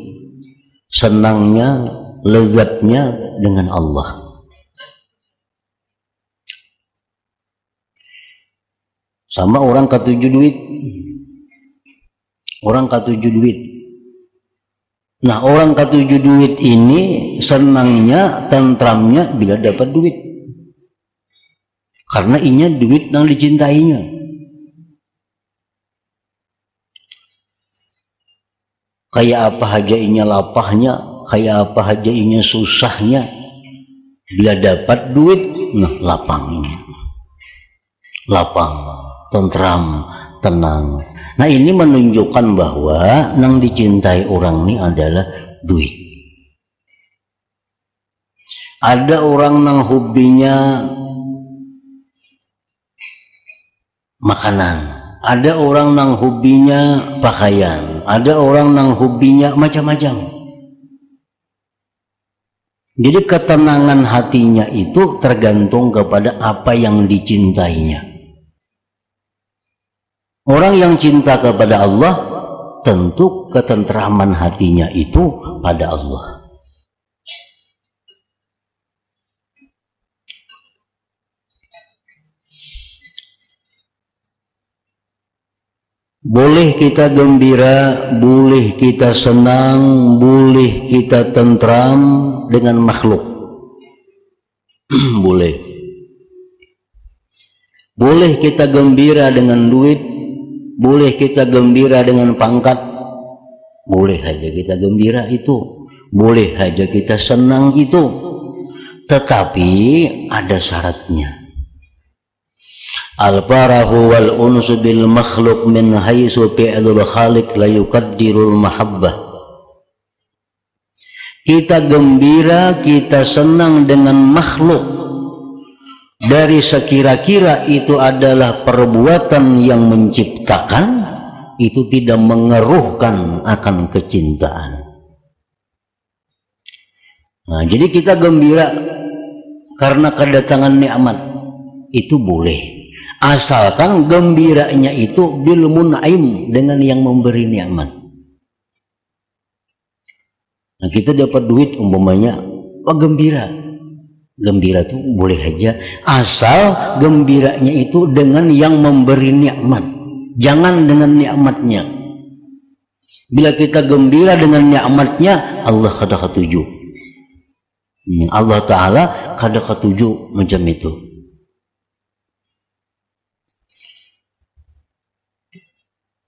senangnya, lezatnya dengan Allah. Sama orang ketujuh duit. Orang ketujuh duit. Nah, orang ketujuh duit ini senangnya, tentramnya bila dapat duit. Karena inya duit yang dicintainya. Kayak apa aja inya lapahnya, kayak apa aja inya susahnya. Bila dapat duit, nah lapang ini. Lapang, tentram, tenang. Nah, ini menunjukkan bahwa yang dicintai orang ini adalah duit. Ada orang yang hobinya makanan, ada orang yang hobinya pakaian, ada orang yang hobinya macam-macam. Jadi ketenangan hatinya itu tergantung kepada apa yang dicintainya. Orang yang cinta kepada Allah, tentu ketentraman hatinya itu pada Allah. Boleh kita gembira, boleh kita senang, boleh kita tentram dengan makhluk. Boleh. Boleh kita gembira dengan duit, boleh kita gembira dengan pangkat, boleh aja kita gembira itu, boleh aja kita senang itu. Tetapi ada syaratnya. Al-farahu wal unsu bil makhluk min haitsu fi'lul khaliq la yuqaddirul mahabbah. Kita gembira, kita senang dengan makhluk dari sekira-kira itu adalah perbuatan yang menciptakan, itu tidak mengeruhkan akan kecintaan. Nah, jadi kita gembira karena kedatangan nikmat, itu boleh. Asalkan gembiranya itu bil mun'im, dengan yang memberi nikmat. Nah, kita dapat duit umpamanya, gembira. Gembira itu boleh aja, asal gembiranya itu dengan yang memberi nikmat, jangan dengan nikmatnya. Bila kita gembira dengan nikmatnya, Allah kada ketuju. Allah Ta'ala kada ketuju macam itu.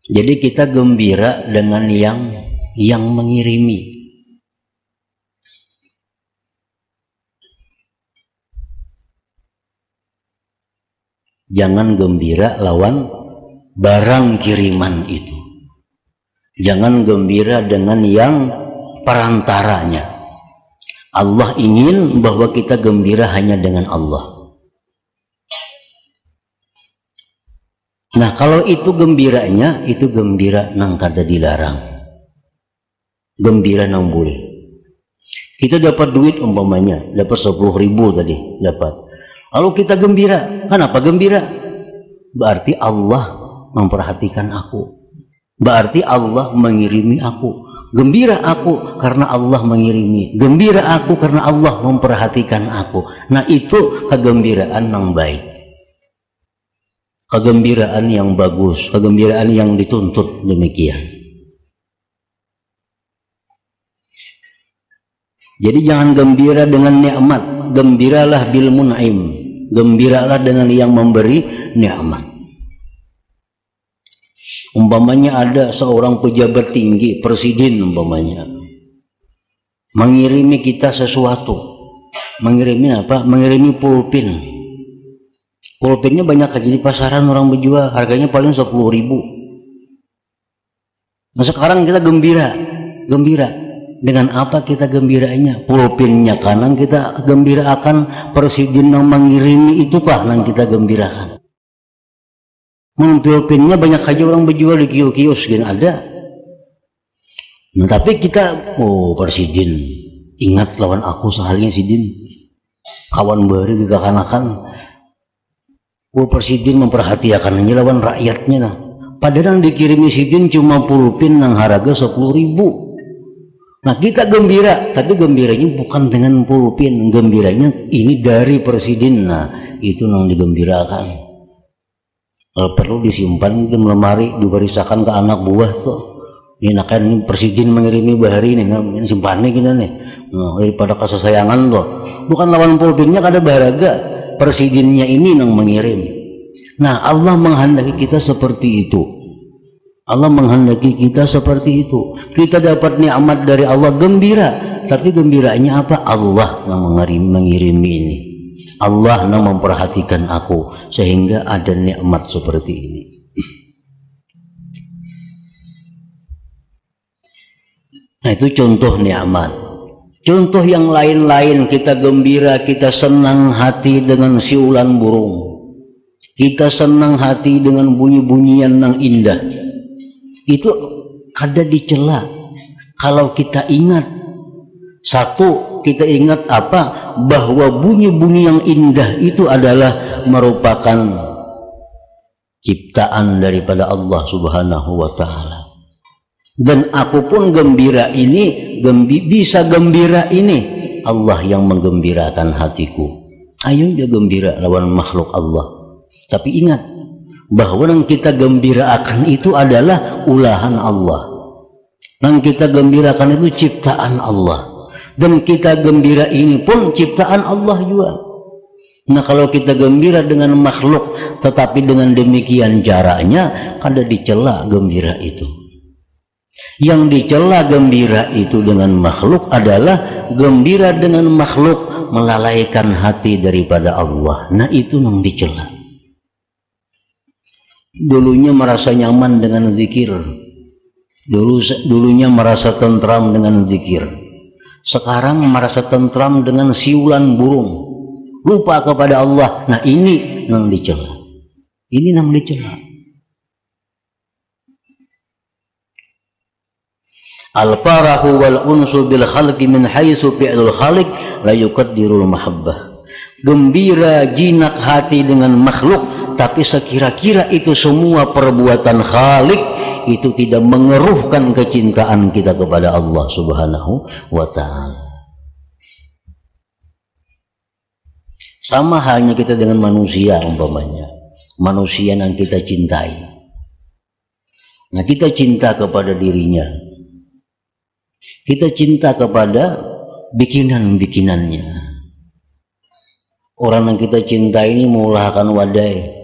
Jadi kita gembira dengan yang mengirimi. Jangan gembira lawan barang kiriman itu. Jangan gembira dengan yang perantaranya. Allah ingin bahwa kita gembira hanya dengan Allah. Nah, kalau itu gembiranya, itu gembira nang kada dilarang. Gembira nang boleh. Kita dapat duit umpamanya, dapat 10.000 tadi, dapat. Lalu kita gembira. Kenapa gembira? Berarti Allah memperhatikan aku. Berarti Allah mengirimi aku. Gembira aku karena Allah mengirimi. Gembira aku karena Allah memperhatikan aku. Nah, itu kegembiraan yang baik. Kegembiraan yang bagus, kegembiraan yang dituntut demikian. Jadi jangan gembira dengan nikmat, gembiralah bil mun'im, gembiralah dengan yang memberi nikmat. Umpamanya ada seorang pejabat tinggi, presiden umpamanya, mengirimi kita sesuatu. Mengirimi apa? Mengirimi pulpen. Pulpennya banyak aja di pasaran orang berjual, harganya paling 10.000. Nah, sekarang kita gembira. Dengan apa kita gembiranya? Pulpennya kanan kita gembira akan presiden yang mengirimi itu kah yang kita gembirakan? Pulpennya banyak aja orang berjual di kios-kios gini ada. Nah, tapi kita, presiden, ingat lawan aku sehalnya sidin, kawan baru digakanakan. Presiden memperhatikan ini lawan rakyatnya. Nah, padahal yang dikirimi sidin cuma pulpen yang harga 10.000. Nah, kita gembira, tapi gembiranya bukan dengan pulpen, gembiranya ini dari presiden. Nah, itu yang digembirakan. Kalau perlu disimpan di lemari, dibarisakan ke anak buah tuh. Ini kan ini presiden mengirimi bahari ini, simpannya gini nih. Nah, daripada kesayangan tuh. Bukan lawan pulpennya kada berharga. Presidennya ini yang mengirim. Nah, Allah menghendaki kita seperti itu. Allah menghendaki kita seperti itu. Kita dapat nikmat dari Allah, gembira. Tapi gembiranya apa? Allah yang mengirimi ini. Allah yang memperhatikan aku sehingga ada nikmat seperti ini. Nah, itu contoh nikmat. Contoh yang lain-lain, kita gembira, kita senang hati dengan siulan burung. Kita senang hati dengan bunyi-bunyian yang indah. Itu kada dicela. Kalau kita ingat, satu, kita ingat apa? Bahwa bunyi-bunyi yang indah itu adalah merupakan ciptaan daripada Allah Subhanahu wa Ta'ala. Dan aku pun gembira ini, bisa gembira ini, Allah yang menggembirakan hatiku. Ayo dia gembira lawan makhluk Allah. Tapi ingat, bahwa yang kita gembirakan itu adalah ulahan Allah. Yang kita gembirakan itu ciptaan Allah. Dan kita gembira ini pun ciptaan Allah juga. Nah kalau kita gembira dengan makhluk, tetapi dengan demikian caranya, ada dicela gembira itu. Yang dicela gembira itu dengan makhluk adalah gembira dengan makhluk melalaikan hati daripada Allah. Nah itu yang dicela. Dulunya merasa nyaman dengan zikir, dulunya merasa tentram dengan zikir, sekarang merasa tentram dengan siulan burung, lupa kepada Allah. Nah ini yang dicela, ini yang dicela. Al-farahu wal unsu bil khalqi min haitsu fi'lul khaliq la yuqaddirul mahabbah. Gembira jinak hati dengan makhluk, tapi sekira-kira itu semua perbuatan Khalik itu tidak mengeruhkan kecintaan kita kepada Allah Subhanahu wa ta'ala. Sama halnya kita dengan manusia umpamanya, manusia yang kita cintai. Nah kita cinta kepada dirinya, kita cinta kepada bikinan-bikinannya. Orang yang kita cintai ini mengulahkan wadai,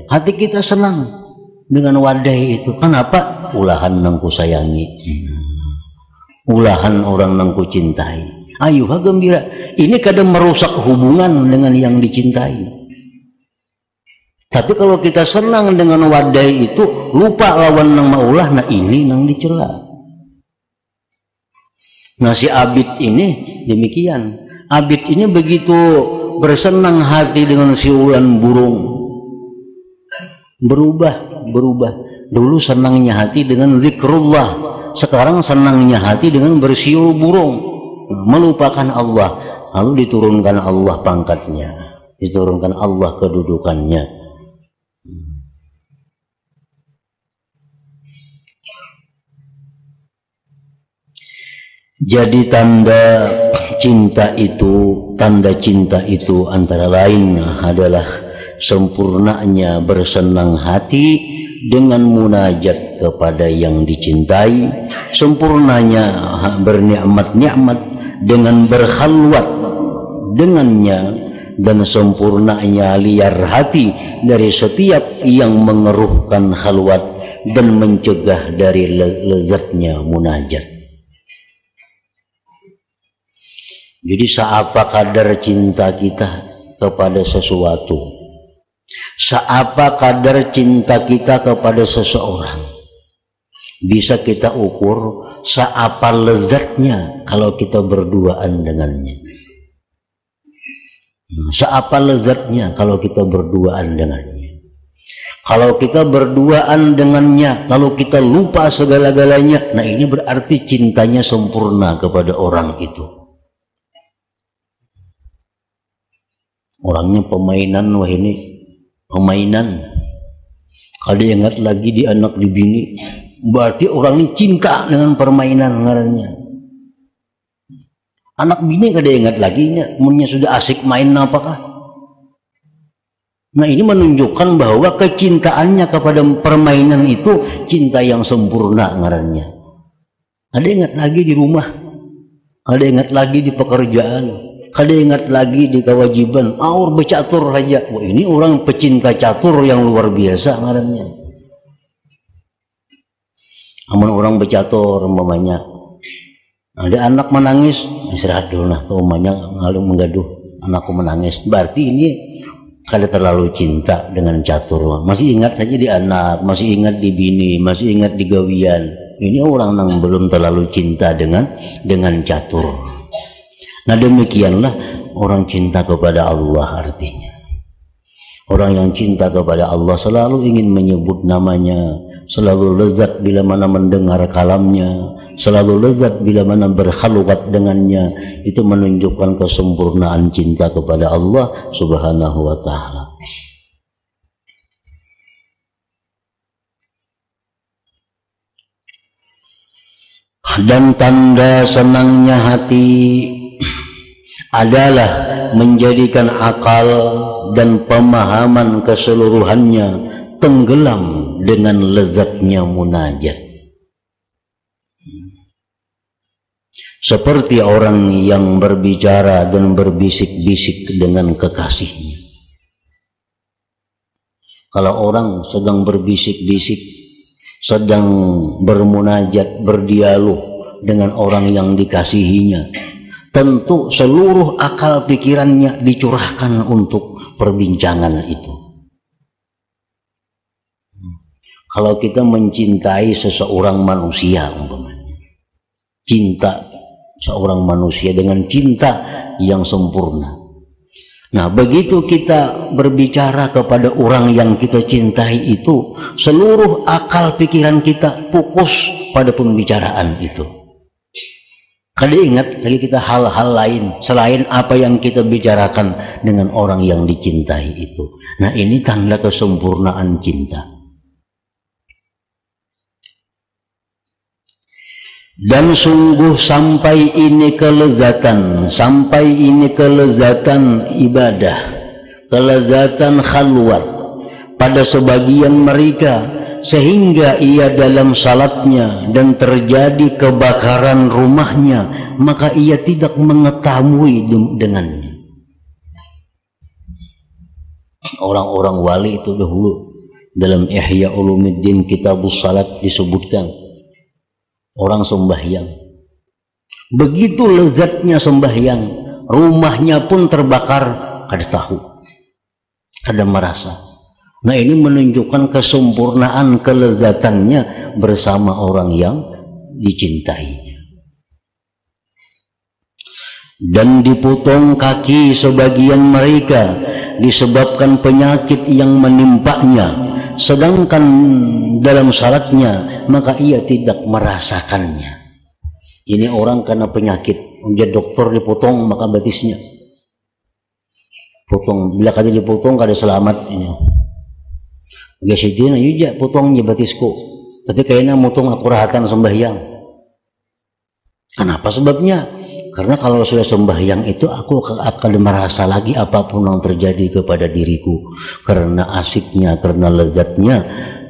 hati kita senang dengan wadai itu. Kenapa? Ulahan yang ku sayangi, ulahan orang yang ku cintai. Ayo gembira. Ini kadang merusak hubungan dengan yang dicintai. Tapi kalau kita senang dengan wadai itu, lupa lawan yang maulah, nah ini yang dicela. Nah si Abid ini demikian. Abid ini begitu bersenang hati dengan siulan burung, berubah. Dulu senangnya hati dengan zikrullah, sekarang senangnya hati dengan bersiul burung, melupakan Allah. Lalu diturunkan Allah pangkatnya, diturunkan Allah kedudukannya. Jadi tanda cinta itu antara lain adalah sempurnanya bersenang hati dengan munajat kepada yang dicintai, sempurnanya bernikmat-nikmat dengan berkhalwat dengannya, dan sempurnanya liar hati dari setiap yang mengeruhkan khalwat dan mencegah dari lezatnya munajat. Jadi seapa kadar cinta kita kepada sesuatu, seapa kadar cinta kita kepada seseorang, bisa kita ukur seapa lezatnya kalau kita berduaan dengannya. Seapa lezatnya kalau kita berduaan dengannya. Kalau kita berduaan dengannya, kalau kita lupa segala-galanya, nah ini berarti cintanya sempurna kepada orang itu. Orangnya pemainan, wah ini pemainan. Kalau ingat lagi di anak di bini, berarti orang ini cinta dengan permainan ngarannya. Anak bini kada ingat lagi nya, munnya sudah asik main apakah? Nah ini menunjukkan bahwa kecintaannya kepada permainan itu cinta yang sempurna ngarannya. Ada ingat lagi di rumah, ada ingat lagi di pekerjaan, kada ingat lagi di kewajiban, aur bercatur saja. Wah ini orang pecinta catur yang luar biasa ngarannya. Amun orang bercatur umpamanya, ada anak menangis, istirahat dulu nah, umpamanya lalu menggaduh, anakku menangis, berarti ini kada terlalu cinta dengan catur. Masih ingat saja di anak, masih ingat di bini, masih ingat di gawian. Ini orang yang belum terlalu cinta dengan catur. Nah demikianlah orang cinta kepada Allah artinya. Orang yang cinta kepada Allah selalu ingin menyebut namanya, selalu lezat bila mana mendengar kalamnya, selalu lezat bila mana berkhalwat dengannya. Itu menunjukkan kesempurnaan cinta kepada Allah Subhanahu wa ta'ala. Dan tanda senangnya hati adalah menjadikan akal dan pemahaman keseluruhannya tenggelam dengan lezatnya munajat. Seperti orang yang berbicara dan berbisik-bisik dengan kekasihnya. Kalau orang sedang berbisik-bisik, sedang bermunajat, berdialog dengan orang yang dikasihinya, tentu seluruh akal pikirannya dicurahkan untuk perbincangan itu. Kalau kita mencintai seseorang manusia, umpamanya, cinta seorang manusia dengan cinta yang sempurna. Nah, begitu kita berbicara kepada orang yang kita cintai itu, seluruh akal pikiran kita fokus pada pembicaraan itu. Kada ingat lagi kita hal-hal lain selain apa yang kita bicarakan dengan orang yang dicintai itu. Nah, ini tanda kesempurnaan cinta. Dan sungguh sampai ini kelezatan ibadah, kelezatan khalwat pada sebagian mereka, sehingga ia dalam salatnya dan terjadi kebakaran rumahnya, maka ia tidak mengetahui dengannya. Orang-orang wali itu dahulu dalam Ihya Ulumuddin Kitabus Salat disebutkan, orang sembahyang, begitu lezatnya sembahyang, rumahnya pun terbakar, kada tahu, kada merasa. Nah, ini menunjukkan kesempurnaan kelezatannya bersama orang yang dicintainya. Dan dipotong kaki sebagian mereka disebabkan penyakit yang menimpanya, sedangkan dalam salatnya maka ia tidak merasakannya. Ini orang karena penyakit, dia dokter dipotong maka batisnya potong, bila kada dipotong kada selamat ini. Gasidina yuja potongnya batisku, tapi kayaknya motong aku rahatan sembahyang. Kenapa sebabnya? Karena kalau sudah sembahyang itu aku akan merasa lagi apapun yang terjadi kepada diriku, karena asiknya, karena lezatnya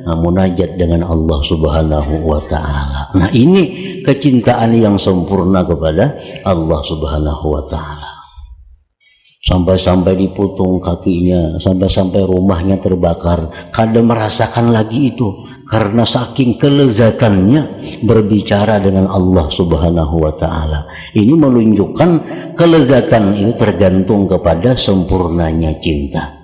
munajat dengan Allah Subhanahu wa Ta'ala. Nah, ini kecintaan yang sempurna kepada Allah Subhanahu wa Ta'ala. Sampai-sampai dipotong kakinya, sampai-sampai rumahnya terbakar, kada merasakan lagi itu karena saking kelezatannya berbicara dengan Allah Subhanahu wa Ta'ala. Ini menunjukkan kelezatan itu tergantung kepada sempurnanya cinta.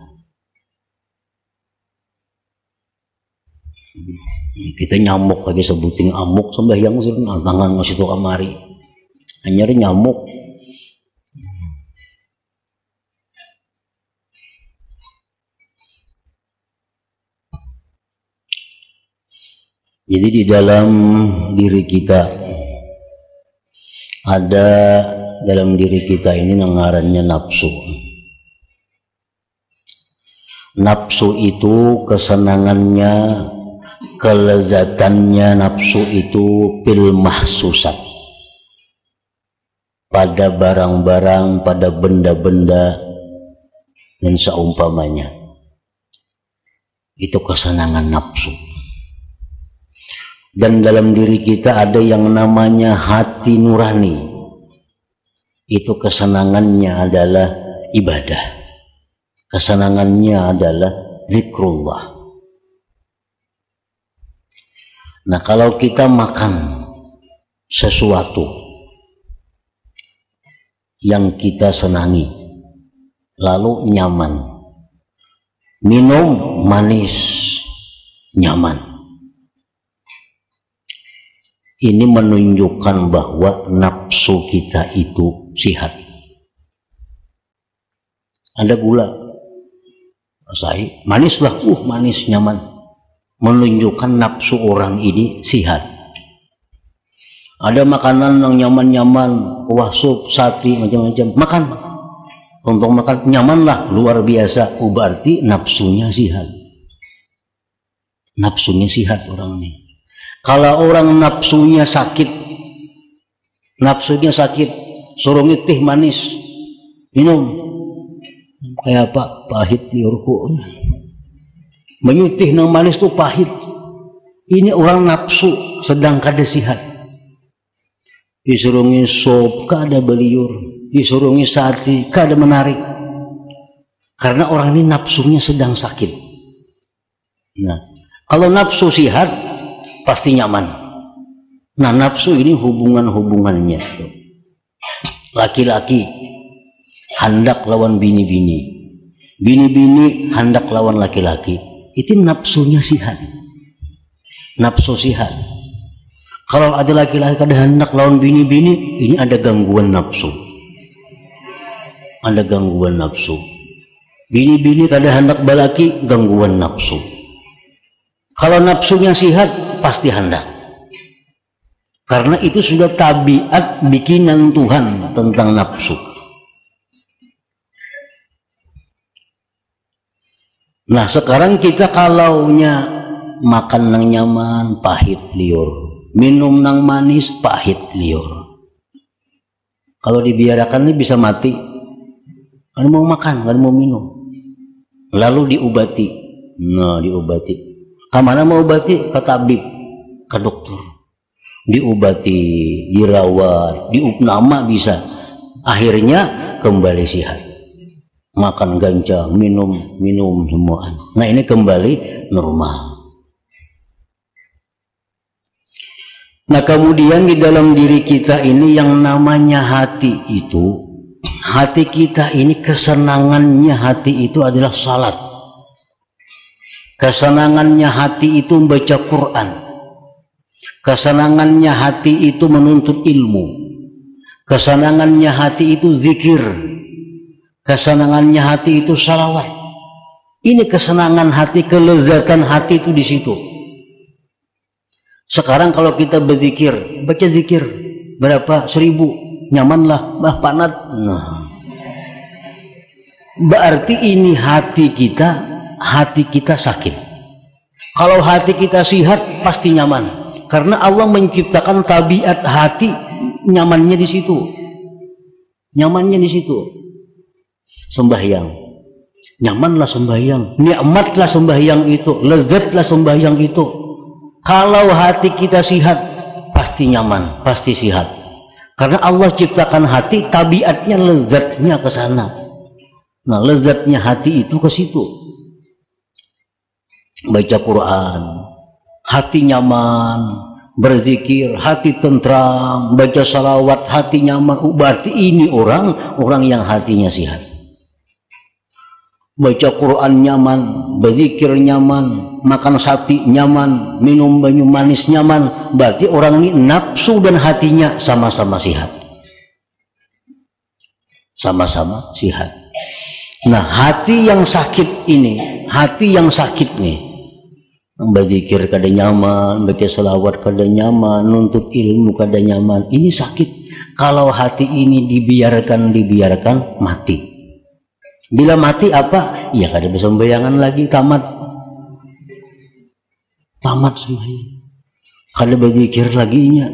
Kita nyamuk lagi sebutin amuk sembahyang suruh tangan masih tuh kamari, hanya nyamuk. Jadi di dalam diri kita ada, dalam diri kita ini ngarannya nafsu. Nafsu itu kesenangannya, kelezatannya nafsu itu fil mahsusat, pada barang-barang, pada benda-benda dan seumpamanya. Itu kesenangan nafsu. Dan dalam diri kita ada yang namanya hati nurani. Itu kesenangannya adalah ibadah, kesenangannya adalah zikrullah. Nah, kalau kita makan sesuatu yang kita senangi, lalu nyaman, minum manis, nyaman, ini menunjukkan bahwa nafsu kita itu sihat. Ada gula, manis lah, manis, nyaman, menunjukkan nafsu orang ini sihat. Ada makanan yang nyaman-nyaman, kuah sup, sate, macam-macam, makan. Untuk makan nyaman lah, luar biasa, berarti nafsunya sihat. Nafsunya sihat orang ini. Kalau orang nafsunya sakit, suruh teh manis, minum. Kayak apa? Pahit liurku. Menyutih nang manis tuh pahit. Ini orang nafsu sedang kada sihat. Disuruh ngisop kada beliur, disuruh ngisati kada menarik. Karena orang ini nafsunya sedang sakit. Nah, kalau nafsu sihat pasti nyaman. Nah, nafsu ini hubungannya. Laki-laki hendak lawan bini-bini, bini-bini hendak lawan laki-laki. Itu nafsunya sihat. Nafsu sihat. Kalau ada laki-laki kada hendak lawan bini-bini, ini ada gangguan nafsu. Ada gangguan nafsu. Bini-bini kada hendak balaki, gangguan nafsu. Kalau nafsunya sihat, pasti hendak. Karena itu sudah tabiat bikinan Tuhan tentang nafsu. Nah, sekarang kita kalaunya makan nang nyaman, pahit liur. Minum nang manis, pahit liur. Kalau dibiarkan ini bisa mati. Kan mau makan, kan mau minum. Lalu diobati. Nah, diobati. Kemana mau obati? Ke tabib, ke dokter. Diobati, dirawat, diupnama bisa. Akhirnya kembali sehat. Makan ganja, minum semua. Nah, ini kembali normal. Nah, kemudian di dalam diri kita ini yang namanya hati itu, hati kita ini kesenangannya hati itu adalah salat. Kesenangannya hati itu membaca Quran. Kesenangannya hati itu menuntut ilmu. Kesenangannya hati itu zikir. Kesenangannya hati itu salawat. Ini kesenangan hati, kelezatan hati itu di situ. Sekarang kalau kita berzikir, baca zikir berapa? 1000, nyamanlah, panat. Nah, berarti ini hati kita sakit. Kalau hati kita sehat, pasti nyaman. Karena Allah menciptakan tabiat hati nyamannya di situ. Nyamannya di situ. Sembahyang, nyamanlah sembahyang, nikmatlah sembahyang itu, lezatlah sembahyang itu. Kalau hati kita sehat, pasti nyaman, pasti sehat. Karena Allah ciptakan hati, tabiatnya lezatnya ke sana. Nah, lezatnya hati itu ke situ. Baca Quran, hati nyaman. Berzikir, hati tentram. Baca salawat, hati nyaman. Berarti ini orang yang hatinya sehat. Baca Quran nyaman, berzikir nyaman, makan sate nyaman, minum banyu manis nyaman. Berarti orang ini nafsu dan hatinya sama-sama sehat. Sama-sama sehat. Nah, hati yang sakit ini, hati yang sakit nih, berzikir kada nyaman, baca selawat kada nyaman, nuntut ilmu kada nyaman, ini sakit. Kalau hati ini dibiarkan mati. Bila mati apa? Ya kada bisa sembayangan lagi, tamat sembahyang. Kada berzikir lagi nya.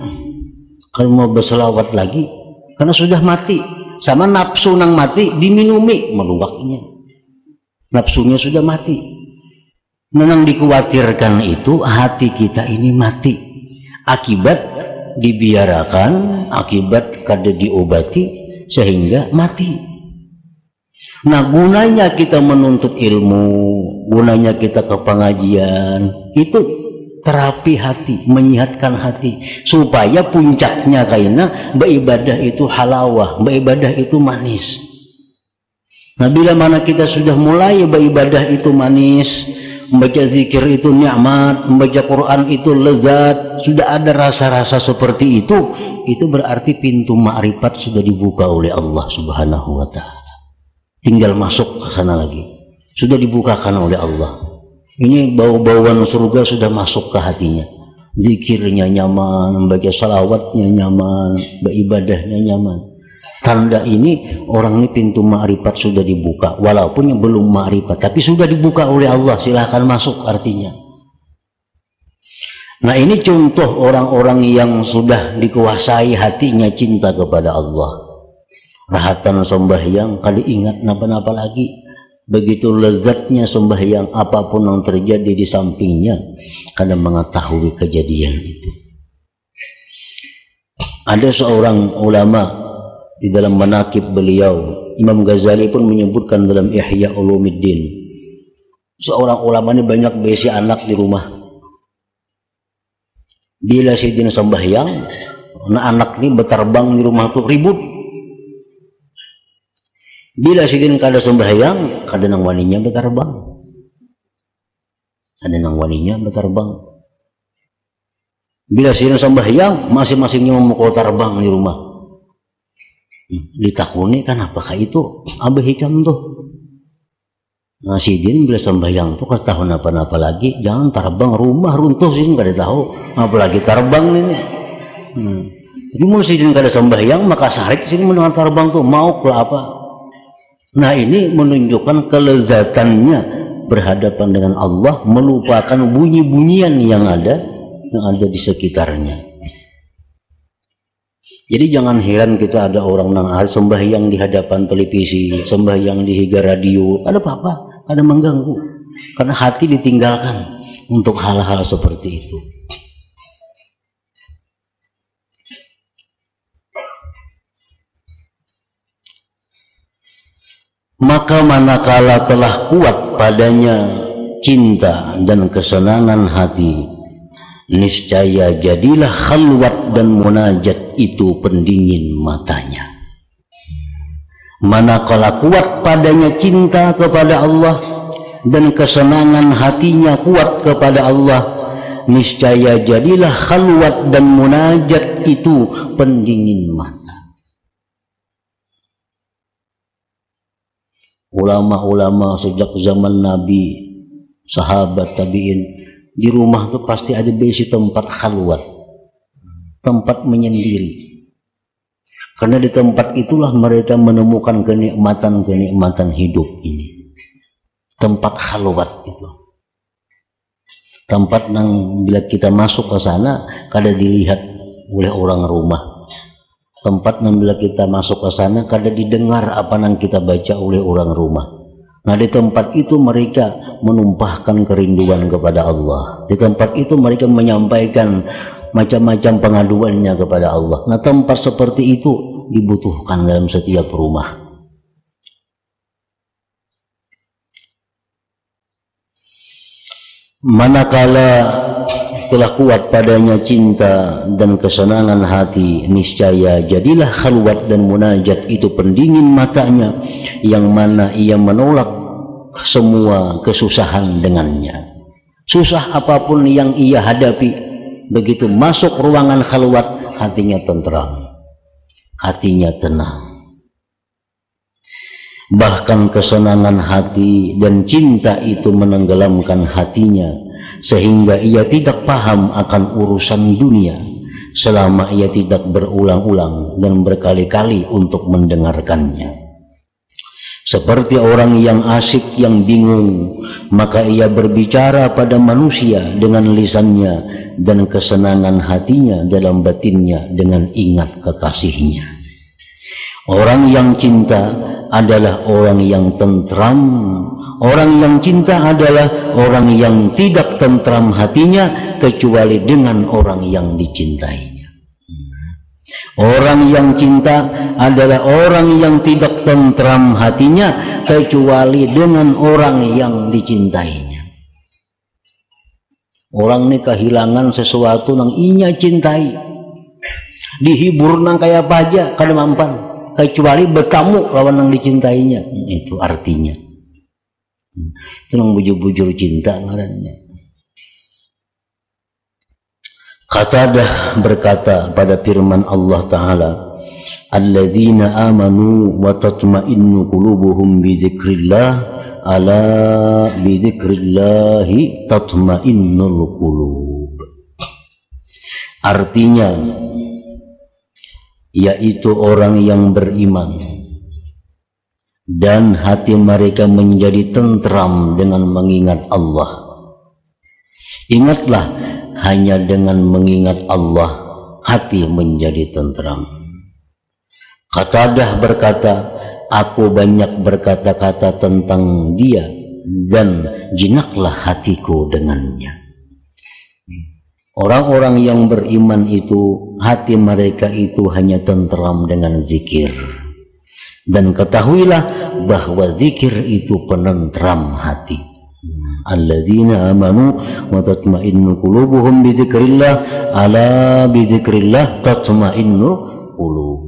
Kada mau berselawat lagi karena sudah mati. Sama nafsu nang mati diminumi meluaknya. Nafsunya sudah mati. Menang dikhawatirkan itu hati kita ini mati. Akibat dibiarkan, akibat kada diobati sehingga mati. Nah, gunanya kita menuntut ilmu, gunanya kita ke pengajian, itu terapi hati, menyehatkan hati, supaya puncaknya kayaknya beribadah itu halawah, beribadah itu manis. Nah, bila mana kita sudah mulai beribadah itu manis, membaca zikir itu nikmat, membaca Quran itu lezat, sudah ada rasa-rasa seperti itu berarti pintu ma'rifat sudah dibuka oleh Allah Subhanahu wa Ta'ala. Tinggal masuk ke sana lagi. Sudah dibukakan oleh Allah. Ini bau-bauan surga sudah masuk ke hatinya. Zikirnya nyaman, membaca salawatnya nyaman, beribadahnya nyaman. Tanda ini orang ini pintu ma'rifat sudah dibuka. Walaupun yang belum ma'rifat, tapi sudah dibuka oleh Allah. Silahkan masuk artinya. Nah, ini contoh orang-orang yang sudah dikuasai hatinya cinta kepada Allah. rahatan sembahyang kali ingat napa-napa lagi. Begitu lezatnya sembahyang, apapun yang terjadi di sampingnya karena mengetahui kejadian itu. Ada seorang ulama di dalam manaqib beliau, Imam Ghazali pun menyebutkan dalam Ihya Ulumuddin, seorang ulama ini banyak besi anak di rumah. Bila sidin sembahyang, anak ini berterbang di rumah itu ribut. Bila sidin kada sembahyang, kada nang waninya berterbang. Ada nang waninya berterbang. Bila sidin sembahyang, masing-masingnya memukul terbang di rumah. Ditakuni kan apakah itu? Abah hikam tuh. Nah, sidin bila sembahyang tuh kada tahu napa-napa lagi, jangan terbang, rumah runtuh sidin kada tahu, apalagi terbang ini. Jadi mau sidin kada sembahyang, maka sarik sidin mendengar terbang tuh mau ke apa? Nah, ini menunjukkan kelezatannya berhadapan dengan Allah, melupakan bunyi-bunyian yang ada di sekitarnya. Jadi jangan heran kita ada orang nang sembahyang di hadapan televisi, sembahyang di higa radio, ada apa-apa, ada mengganggu. Karena hati ditinggalkan untuk hal-hal seperti itu. Maka manakala telah kuat padanya cinta dan kesenangan hati, niscaya jadilah khalwat dan munajat itu pendingin matanya. Manakala kuat padanya cinta kepada Allah dan kesenangan hatinya kuat kepada Allah, niscaya jadilah khalwat dan munajat itu pendingin mata. Ulama-ulama sejak zaman Nabi, sahabat tabi'in, di rumah tuh pasti ada besi tempat khalwat, tempat menyendiri. Karena di tempat itulah mereka menemukan kenikmatan hidup ini. Tempat khalwat itu. Tempat yang bila kita masuk ke sana kada dilihat oleh orang rumah. Tempat yang bila kita masuk ke sana kada didengar apa yang kita baca oleh orang rumah. Nah, di tempat itu mereka menumpahkan kerinduan kepada Allah. Di tempat itu mereka menyampaikan macam-macam pengaduannya kepada Allah. Nah, tempat seperti itu dibutuhkan dalam setiap rumah. Manakala telah kuat padanya cinta dan kesenangan hati, niscaya jadilah khalwat dan munajat itu pendingin matanya, yang mana ia menolak semua kesusahan dengannya. Susah apapun yang ia hadapi, begitu masuk ruangan khalwat, hatinya tentram, hatinya tenang. Bahkan kesenangan hati dan cinta itu menenggelamkan hatinya, sehingga ia tidak paham akan urusan dunia selama ia tidak berulang-ulang dan berkali-kali untuk mendengarkannya. Seperti orang yang asyik yang bingung, maka ia berbicara pada manusia dengan lisannya, dan kesenangan hatinya dalam batinnya dengan ingat kekasihnya. Orang yang cinta adalah orang yang tentram. Orang yang cinta adalah orang yang tidak tentram hatinya kecuali dengan orang yang dicintainya. Orang yang cinta adalah orang yang tidak tentram hatinya kecuali dengan orang yang dicintainya. Orang ini kehilangan sesuatu yang inya cintai, dihibur nang kayak apa aja kada mampan, kecuali bertamu lawan yang dicintainya. Itu artinya. Itu yang bujur-bujur cinta ngarannya. Qatadah berkata pada firman Allah Ta'ala, alladzina amanu wa tatma'innu qulubuhum bi dzikrillah, ala bi dzikrillahi tatma'innul qulub. Artinya, yaitu orang yang beriman dan hati mereka menjadi tentram dengan mengingat Allah. Ingatlah, hanya dengan mengingat Allah hati menjadi tentram. Qatadah berkata, aku banyak berkata-kata tentang dia dan jinaklah hatiku dengannya. Orang-orang yang beriman itu, hati mereka itu hanya tentram dengan zikir. Dan ketahuilah bahwa zikir itu penentram hati. Alladzina amanu wa tatma'innu qulubuhum bi dzikrillah, ala bi dzikrillah tatma'innu qulub.